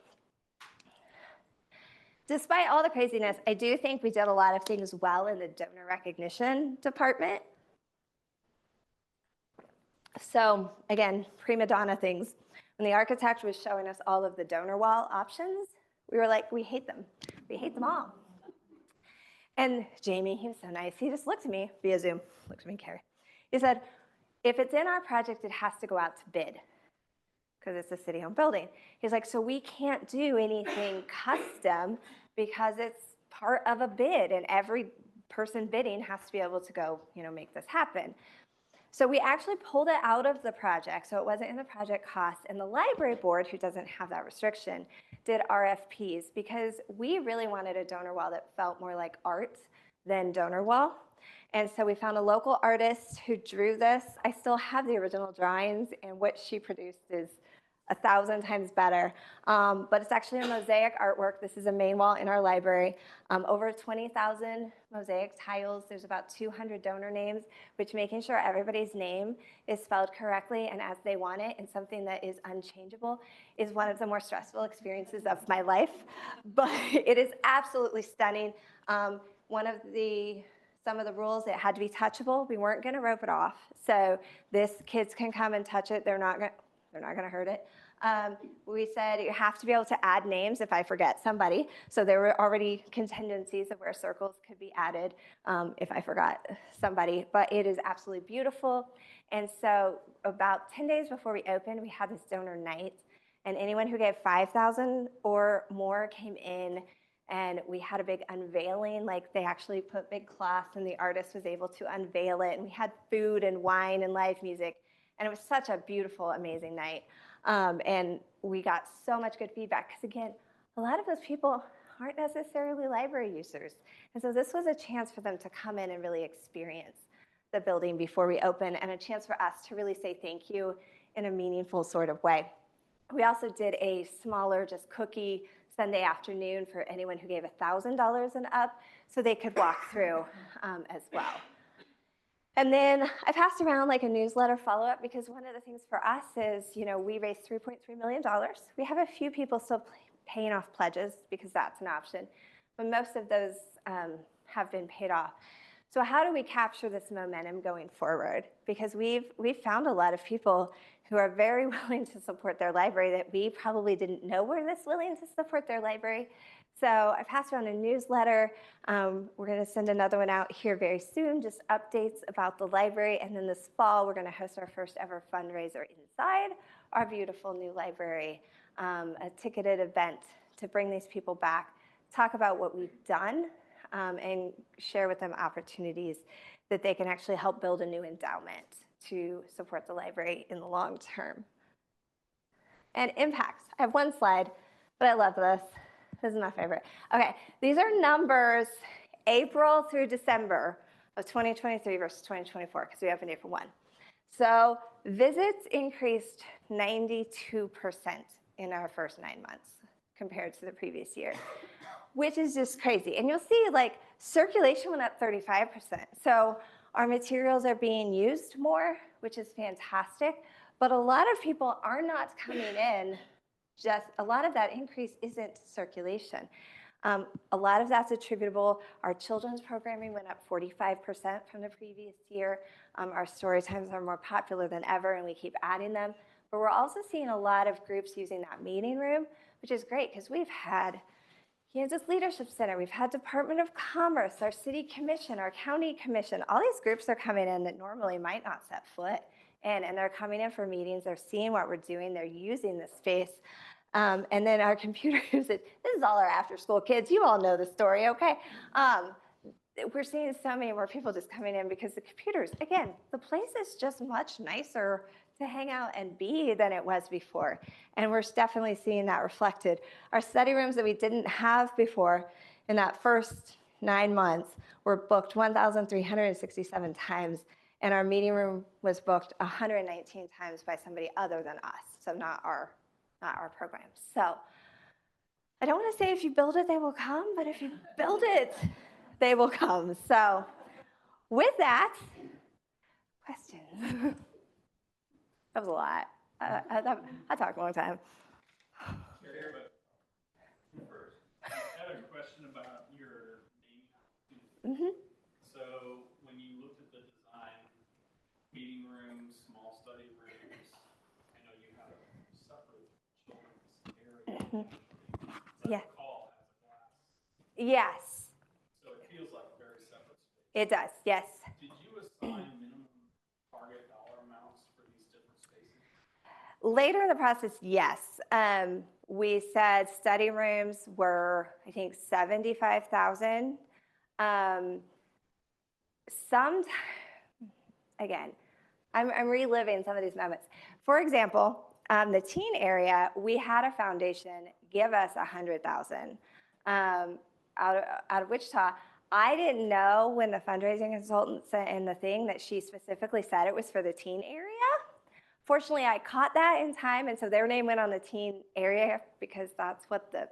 Despite all the craziness, I do think we did a lot of things well in the donor recognition department. So again, prima donna things. When the architect was showing us all of the donor wall options, we were like, we hate them. We hate them all. And Jamie, he was so nice. He just looked at me via Zoom, looked at me, Carrie. He said, if it's in our project, it has to go out to bid because it's a city-owned building. He's like, so we can't do anything custom because it's part of a bid, and every person bidding has to be able to go, you know, make this happen. So we actually pulled it out of the project, so it wasn't in the project cost, and the library board, who doesn't have that restriction, did RFPs because we really wanted a donor wall that felt more like art than donor wall. And so we found a local artist who drew this. I still have the original drawings, and what she produced is 1,000 times better. But it's actually a mosaic artwork. This is a main wall in our library. Over 20,000 mosaic tiles. There's about 200 donor names, which making sure everybody's name is spelled correctly and as they want it, and something that is unchangeable, is one of the more stressful experiences of my life. But it is absolutely stunning. Some of the rules, it had to be touchable. We weren't going to rope it off. So kids can come and touch it. They're not going to hurt it. We said you have to be able to add names if I forget somebody. So there were already contingencies of where circles could be added if I forgot somebody. But it is absolutely beautiful. And so about 10 days before we opened, we had this donor night. And anyone who gave $5,000 or more came in. And we had a big unveiling, like they actually put big cloths and the artist was able to unveil it. And we had food and wine and live music. And it was such a beautiful, amazing night. And we got so much good feedback because, again, a lot of those people aren't necessarily library users. And so this was a chance for them to come in and really experience the building before we open, and a chance for us to really say thank you in a meaningful sort of way. We also did a smaller, just cookie Sunday afternoon for anyone who gave $1,000 and up, so they could walk through as well. And then I passed around like a newsletter follow-up because one of the things for us is, you know, we raised $3.3 million. We have a few people still paying off pledges because that's an option, but most of those have been paid off. So how do we capture this momentum going forward? Because we've found a lot of people who are very willing to support their library that we probably didn't know were this willing to support their library. So I passed around a newsletter. We're going to send another one out here very soon, just updates about the library. And then this fall, we're going to host our first ever fundraiser inside our beautiful new library, a ticketed event to bring these people back, talk about what we've done, and share with them opportunities that they can actually help build a new endowment to support the library in the long term. And impacts. I have one slide, but I love this. This is my favorite. Okay, these are numbers April through December of 2023 versus 2024, because we opened April 1. So visits increased 92% in our first 9 months compared to the previous year, which is just crazy. And you'll see like circulation went up 35%. So our materials are being used more, which is fantastic. But a lot of people are not coming in. Just a lot of that increase isn't circulation. A lot of that's attributable. Our children's programming went up 45% from the previous year. Our story times are more popular than ever, and we keep adding them. But we're also seeing a lot of groups using that meeting room, which is great because we've had Kansas Leadership Center, we've had Department of Commerce, our city commission, our county commission. All these groups are coming in that normally might not set foot, and they're coming in for meetings. They're seeing what we're doing. They're using the space. And then our computer usage, this is all our after-school kids. You all know the story, okay? We're seeing so many more people just coming in because the computers, again, the place is just much nicer to hang out and be than it was before. And we're definitely seeing that reflected. Our study rooms that we didn't have before in that first 9 months were booked 1,367 times, and our meeting room was booked 119 times by somebody other than us, so not our program. So I don't want to say if you build it, they will come, but if you build it, they will come. So with that, questions? That was a lot. I talked a long time. Chair, but first, I had a question about your naming. So when you looked at the design, meeting rooms, small study rooms, I know you have a separate children's area. Yeah. Call has a glass. Yes, So it feels like a very separate space. it does. Yes. Did you assign minimum target dollar amounts for these different spaces? Later in the process, yes. We said study rooms were, I think, 75,000. Some, again, I'm reliving some of these moments. For example, the teen area, we had a foundation give us 100,000 out of Wichita. I didn't know when the fundraising consultant sent in the thing that she specifically said it was for the teen area. Fortunately, I caught that in time, and so their name went on the teen area because that's what the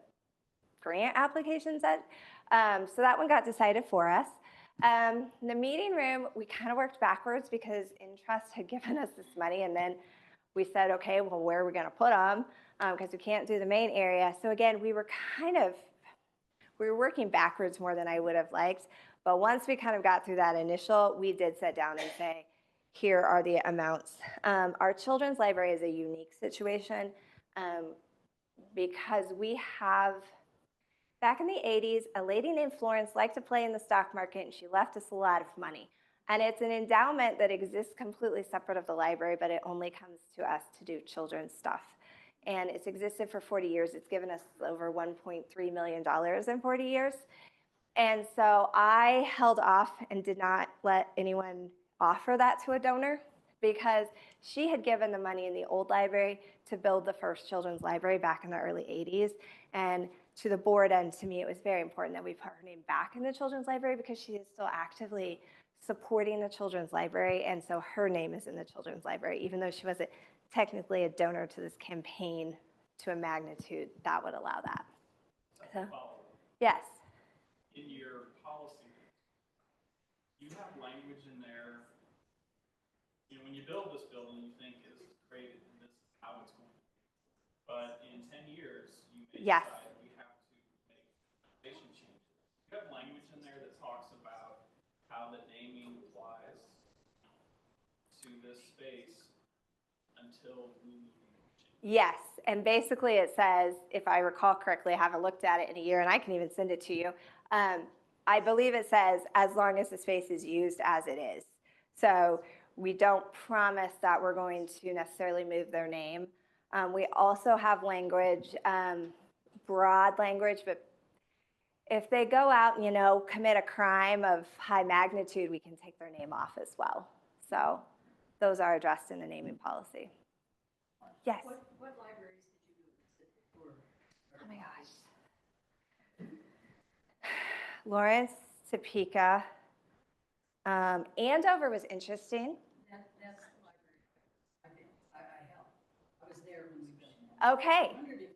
grant application said. So that one got decided for us. The meeting room, we kind of worked backwards because Intrust had given us this money, and then we said, okay, well, where are we going to put them? Because we can't do the main area. So again, we were working backwards more than I would have liked. But once we kind of got through that initial, we did sit down and say, here are the amounts. Our children's library is a unique situation because we have, back in the 80s, a lady named Florence liked to play in the stock market, and she left us a lot of money. And it's an endowment that exists completely separate of the library, but it only comes to us to do children's stuff. And it's existed for 40 years. It's given us over $1.3 million in 40 years. And so I held off and did not let anyone offer that to a donor because she had given the money in the old library to build the first children's library back in the early 80s. And to the board and to me, it was very important that we put her name back in the children's library because she is still actively supporting the children's library. And so her name is in the children's library, even though she wasn't technically a donor to this campaign to a magnitude that would allow that. So, yes. In your policy, you have language in there. You know, when you build this building, you think this is great and this is how it's going to be. But in 10 years, you may Yes. decide we have to make foundation changes. You have language in there that talks about how the naming applies to this space until we. Yes, and basically it says, if I recall correctly, I haven't looked at it in a year, and I can even send it to you. I believe it says, as long as the space is used as it is. So we don't promise that we're going to necessarily move their name. We also have language, broad language, but if they go out and, you know, commit a crime of high magnitude, we can take their name off as well. So those are addressed in the naming policy. Yes? What libraries did you visit for? Oh my gosh. Lawrence, Topeka, Andover was interesting. That's the library Okay. I wondered if you,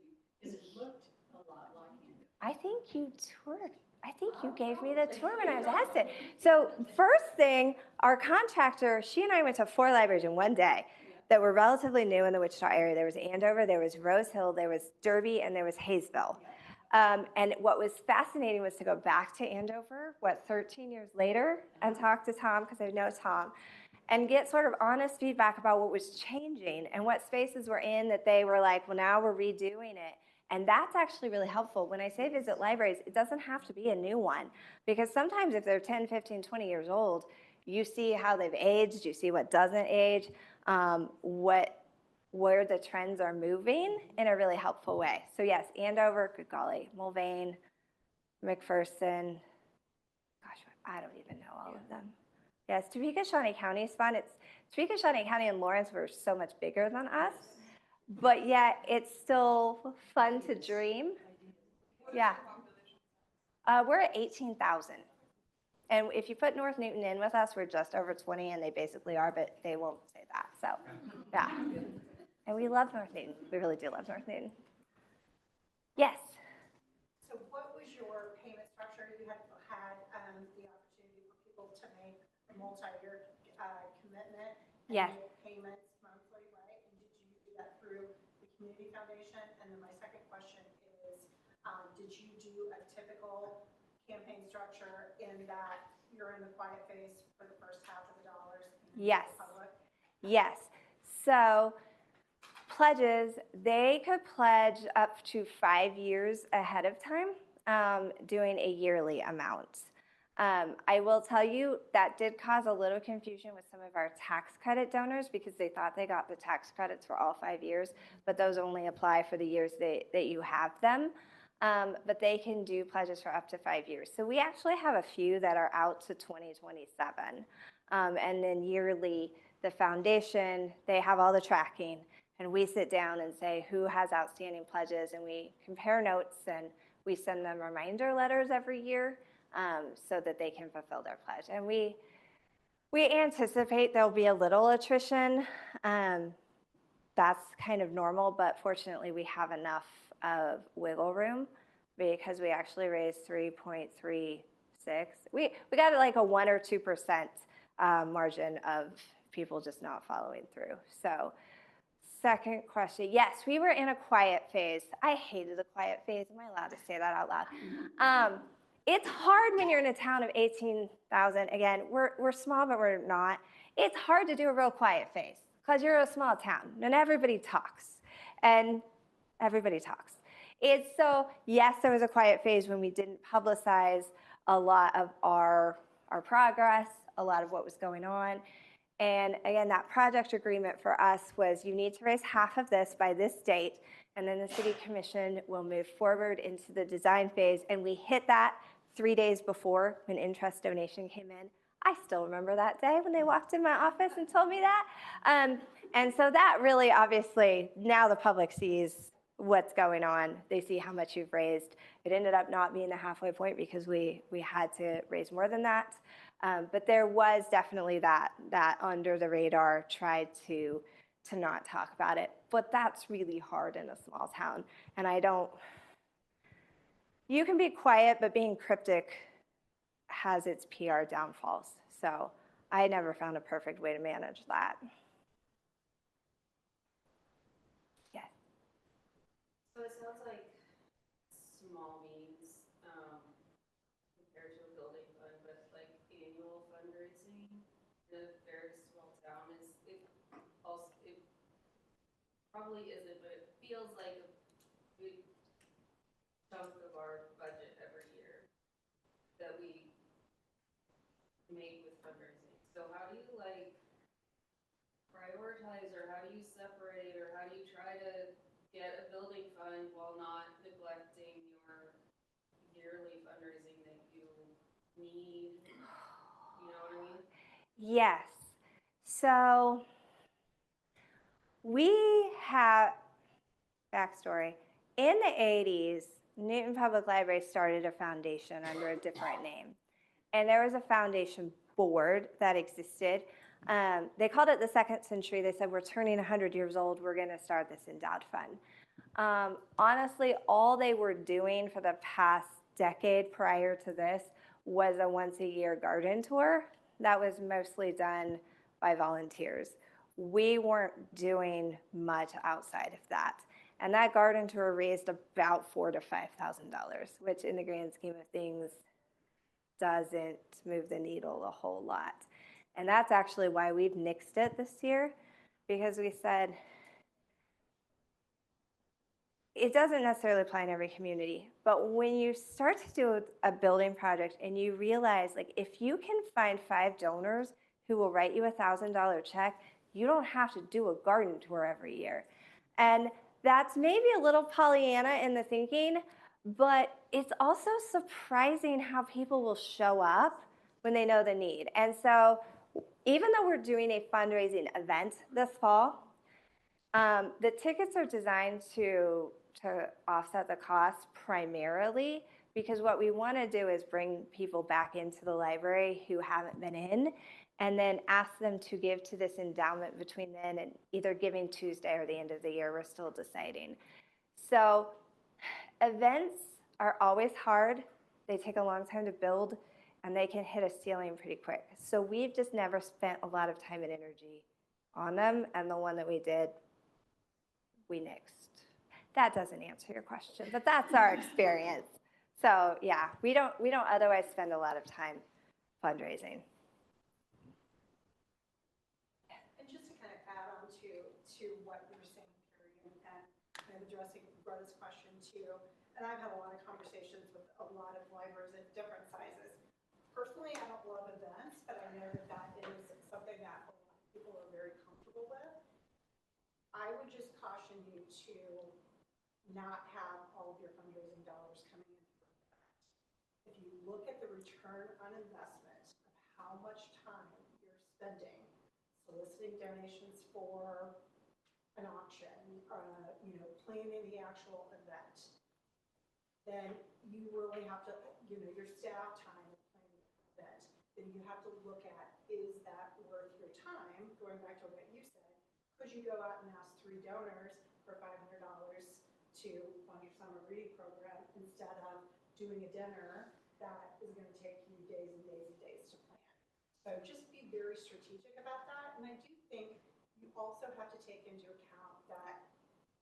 because it looked a lot like Andover. I think you toured. I think you gave me the tour when I was at Heston. So first thing, our contractor, she and I went to 4 libraries in one day that were relatively new in the Wichita area. There was Andover, there was Rose Hill, there was Derby, and there was Hayesville. And what was fascinating was to go back to Andover, 13 years later, and talk to Tom, because I know Tom, and get sort of honest feedback about what was changing and what spaces were in that they were like, well, now we're redoing it. And that's actually really helpful. When I say visit libraries, it doesn't have to be a new one, because sometimes if they're 10, 15, 20 years old, you see how they've aged, you see what doesn't age, where the trends are moving in a really helpful way. So yes, Andover, good golly, Mulvane, McPherson, gosh, I don't even know all of them. Yes, Topeka, Shawnee County is fun. Topeka, Shawnee County, and Lawrence were so much bigger than us, but yet it's still fun to dream. Yeah. We're at 18,000. And if you put North Newton in with us, we're just over 20, and they basically are, but they won't say that. So, yeah. And we love North Newton. We really do love North Newton. Yes. So what was your payment structure? You had the opportunity for people to make a multi-year commitment and Yes. make payments monthly, right? And did you do that through the community foundation? And then my second question is, did you do a typical campaign structure in that you're in the quiet phase for the first half of the dollars? Yes. Public? Yes. So pledges, they could pledge up to 5 years ahead of time, doing a yearly amount. I will tell you that did cause a little confusion with some of our tax credit donors, because they thought they got the tax credits for all 5 years, but those only apply for the years that you have them. But they can do pledges for up to 5 years. So we actually have a few that are out to 2027. And then yearly, the foundation, they have all the tracking, and we sit down and say who has outstanding pledges, and we compare notes, and we send them reminder letters every year, so that they can fulfill their pledge. And we anticipate there'll be a little attrition. That's kind of normal, but fortunately we have enough of wiggle room, because we actually raised 3.36. We got like a 1 or 2% margin of people just not following through. So second question, yes, we were in a quiet phase. I hated the quiet phase. Am I allowed to say that out loud? It's hard when you're in a town of 18,000. Again, we're small, but we're not. It's hard to do a real quiet phase, because you're a small town and everybody talks. So yes, there was a quiet phase when we didn't publicize a lot of our progress, a lot of what was going on. And again, that project agreement for us was, you need to raise half of this by this date, and then the city commission will move forward into the design phase. And we hit that 3 days before when interest donation came in. I still remember that day when they walked in my office and told me that. And so that really, obviously, now the public sees what's going on. They see how much you've raised. It ended up not being the halfway point, because we had to raise more than that. But there was definitely that under the radar, tried to not talk about it. But that's really hard in a small town. And you can be quiet, but being cryptic has its PR downfalls. So I never found a perfect way to manage that. Yes. So it sounds like small means compared to a building fund, but like annual fundraising in a very small town it probably isn't, but it feels like a big chunk of our budget every year that we make with fundraising. So how do you like prioritize, or how do you separate, or how do you try to get a building fund while not neglecting your yearly fundraising that you need? You know what I mean? Yes. So we have, backstory, in the 80s, Newton Public Library started a foundation under a different name. And there was a foundation board that existed. They called it the Second Century. They said, we're turning 100 years old. We're going to start this endowed fund. Honestly, all they were doing for the past decade prior to this was a once-a-year garden tour that was mostly done by volunteers. We weren't doing much outside of that. And that garden tour raised about $4,000 to $5,000, which in the grand scheme of things doesn't move the needle a whole lot. And that's actually why we've nixed it this year, because we said, it doesn't necessarily apply in every community, but when you start to do a building project and you realize, like, if you can find 5 donors who will write you $1,000 check, you don't have to do a garden tour every year. And that's maybe a little Pollyanna in the thinking, but it's also surprising how people will show up when they know the need. And so even though we're doing a fundraising event this fall, the tickets are designed to offset the cost primarily, because what we want to do is bring people back into the library who haven't been in, and then ask them to give to this endowment between then and either Giving Tuesday or the end of the year. We're still deciding. So events are always hard. They take a long time to build, and they can hit a ceiling pretty quick. So we've just never spent a lot of time and energy on them, and the one that we did, we nixed. That doesn't answer your question, but that's our experience. So yeah, we don't otherwise spend a lot of time fundraising. And just to kind of add on to what you were saying, Carrie, and kind of addressing Greta's question too, and I've had a lot of conversations with a lot of libraries at different sizes. Personally, I don't love events, but I know that is something that a lot of people are very comfortable with. I would just caution you to not have all of your fundraising dollars coming in for an event. If you look at the return on investment of how much time you're spending soliciting donations for an auction, planning the actual event, then you really have to, your staff time of planning the event, then you have to look at, is that worth your time? Going back to what you said, could you go out and ask 3 donors for $500 to fund your summer reading program instead of doing a dinner that is going to take you days and days and days to plan? So just be very strategic about that. And I do think you also have to take into account that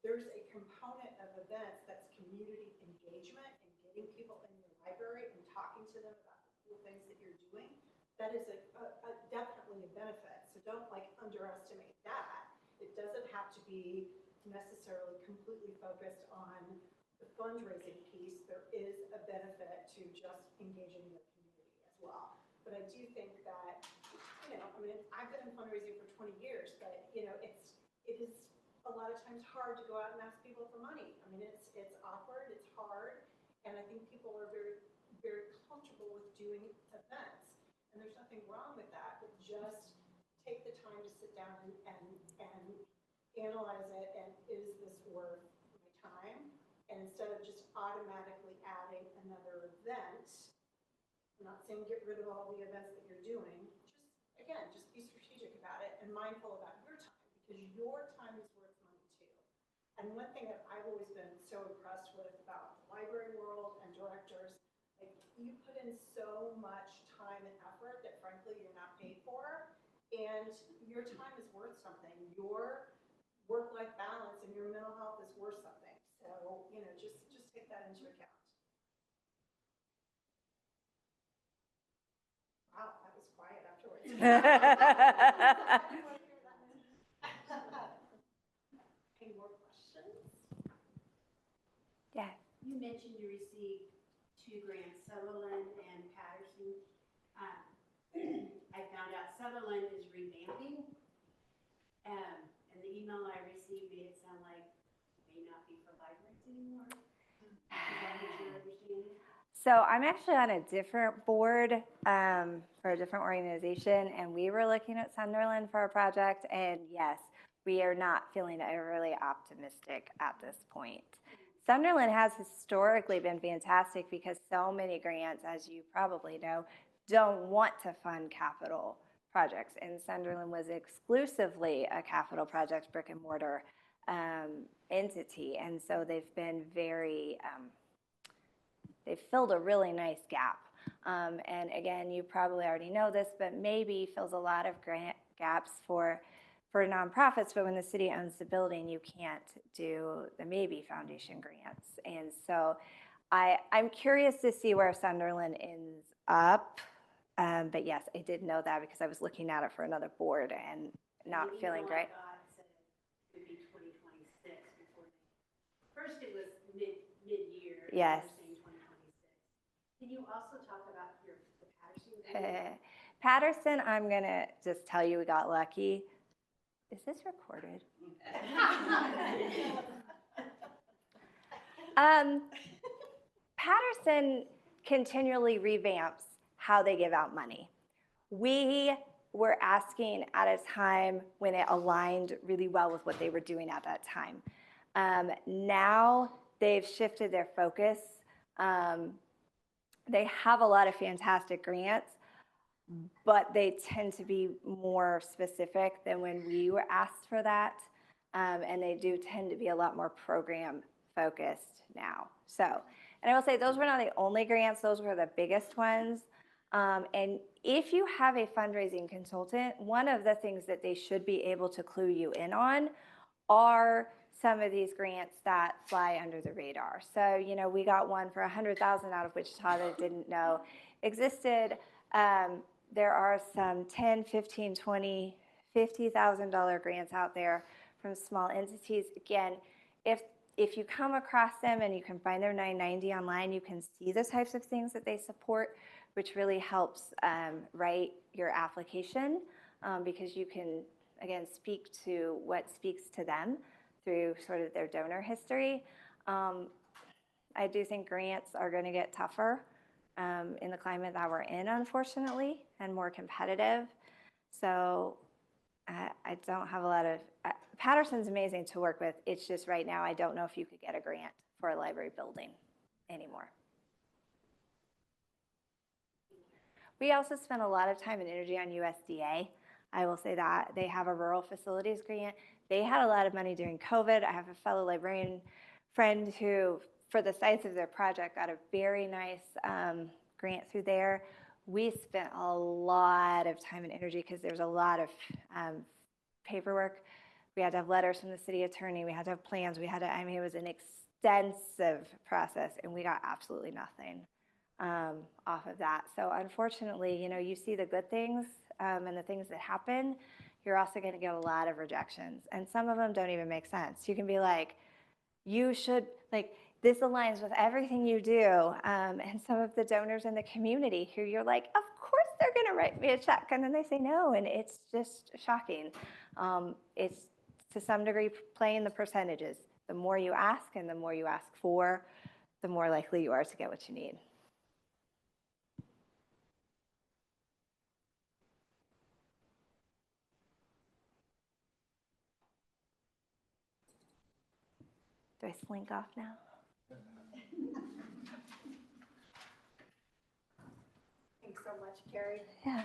there's a component of events that's community engagement and getting people in your library and talking to them about the cool things that you're doing. That is definitely a benefit. So don't underestimate that. It doesn't have to be necessarily completely focused on the fundraising piece. There is a benefit to just engaging your community as well. But I do think that, I've been in fundraising for 20 years, but it is a lot of times hard to go out and ask people for money. It's awkward, it's hard, and I think people are very, very comfortable with doing events. And there's nothing wrong with that, but just take the time to sit down and analyze it, and is this worth my time? And instead of just automatically adding another event, I'm not saying get rid of all the events that you're doing, just be strategic about it and mindful about your time, because your time is worth money too. And one thing that I've always been so impressed with about the library world and directors, like, you put in so much time and effort that frankly you're not paid for, and your time is worth something. Your work-life balance and your mental health is worth something. So, just take that into account. Wow, that was quiet afterwards. Any more questions? Yeah. You mentioned you received 2 grants, Sutherland and Patterson. I found out Sutherland is revamping, and the email I received made it sound like it may not be for libraries anymore. Is that what you're understanding? So I'm actually on a different board for a different organization, and we were looking at Sunderland for a project, and yes, we are not feeling overly optimistic at this point. Sunderland has historically been fantastic because so many grants, as you probably know, don't want to fund capital projects, and Sunderland was exclusively a capital project, brick and mortar entity. And so they've been very, they've filled a really nice gap. And again, you probably already know this, but maybe fills a lot of grant gaps for nonprofits, but when the city owns the building, you can't do the Maybe Foundation grants. And so I'm curious to see where Sunderland ends up. But yes, I did know that because I was looking at it for another board and not The feeling email I great. got said it would be 2026 before first it was mid-year. and Yes. now they're saying 2026. Can you also talk about the Patterson agreement? Patterson, I'm going to just tell you we got lucky. Is this recorded? Patterson continually revamps how they give out money. We were asking at a time when it aligned really well with what they were doing at that time. Now they've shifted their focus. They have a lot of fantastic grants, but they tend to be more specific than when we were asked for that. And they do tend to be a lot more program focused now. So, and I will say those were not the only grants, those were the biggest ones. And if you have a fundraising consultant, one of the things that they should be able to clue you in on are some of these grants that fly under the radar. So, you know, we got one for $100,000 out of Wichita that didn't know existed. There are some $10,000, $15,000, $20,000, $50,000 grants out there from small entities. Again, if you come across them and you can find their 990 online, you can see the types of things that they support, which really helps write your application because you can, again, speak to what speaks to them through sort of their donor history. I do think grants are going to get tougher in the climate that we're in, unfortunately, and more competitive. So I don't have a lot of, Patterson's amazing to work with. It's just right now, I don't know if you could get a grant for a library building anymore. We also spend a lot of time and energy on USDA. I will say that. They have a rural facilities grant. They had a lot of money during COVID. I have a fellow librarian friend who, for the size of their project, got a very nice grant through there. We spent a lot of time and energy because there's a lot of paperwork. We had to have letters from the city attorney. We had to have plans. We had to, I mean, it was an extensive process, and we got absolutely nothing off of that. So unfortunately, you know, you see the good things and the things that happen. You're also going to get a lot of rejections, and some of them don't even make sense. You can be like, you should, like, this aligns with everything you do, and some of the donors in the community who you're like, of course they're going to write me a check, and then they say no, and it's just shocking. It's to some degree playing the percentages. The more you ask and the more you ask for, the more likely you are to get what you need. Do I slink off now? Thanks so much, Carrie. Yeah.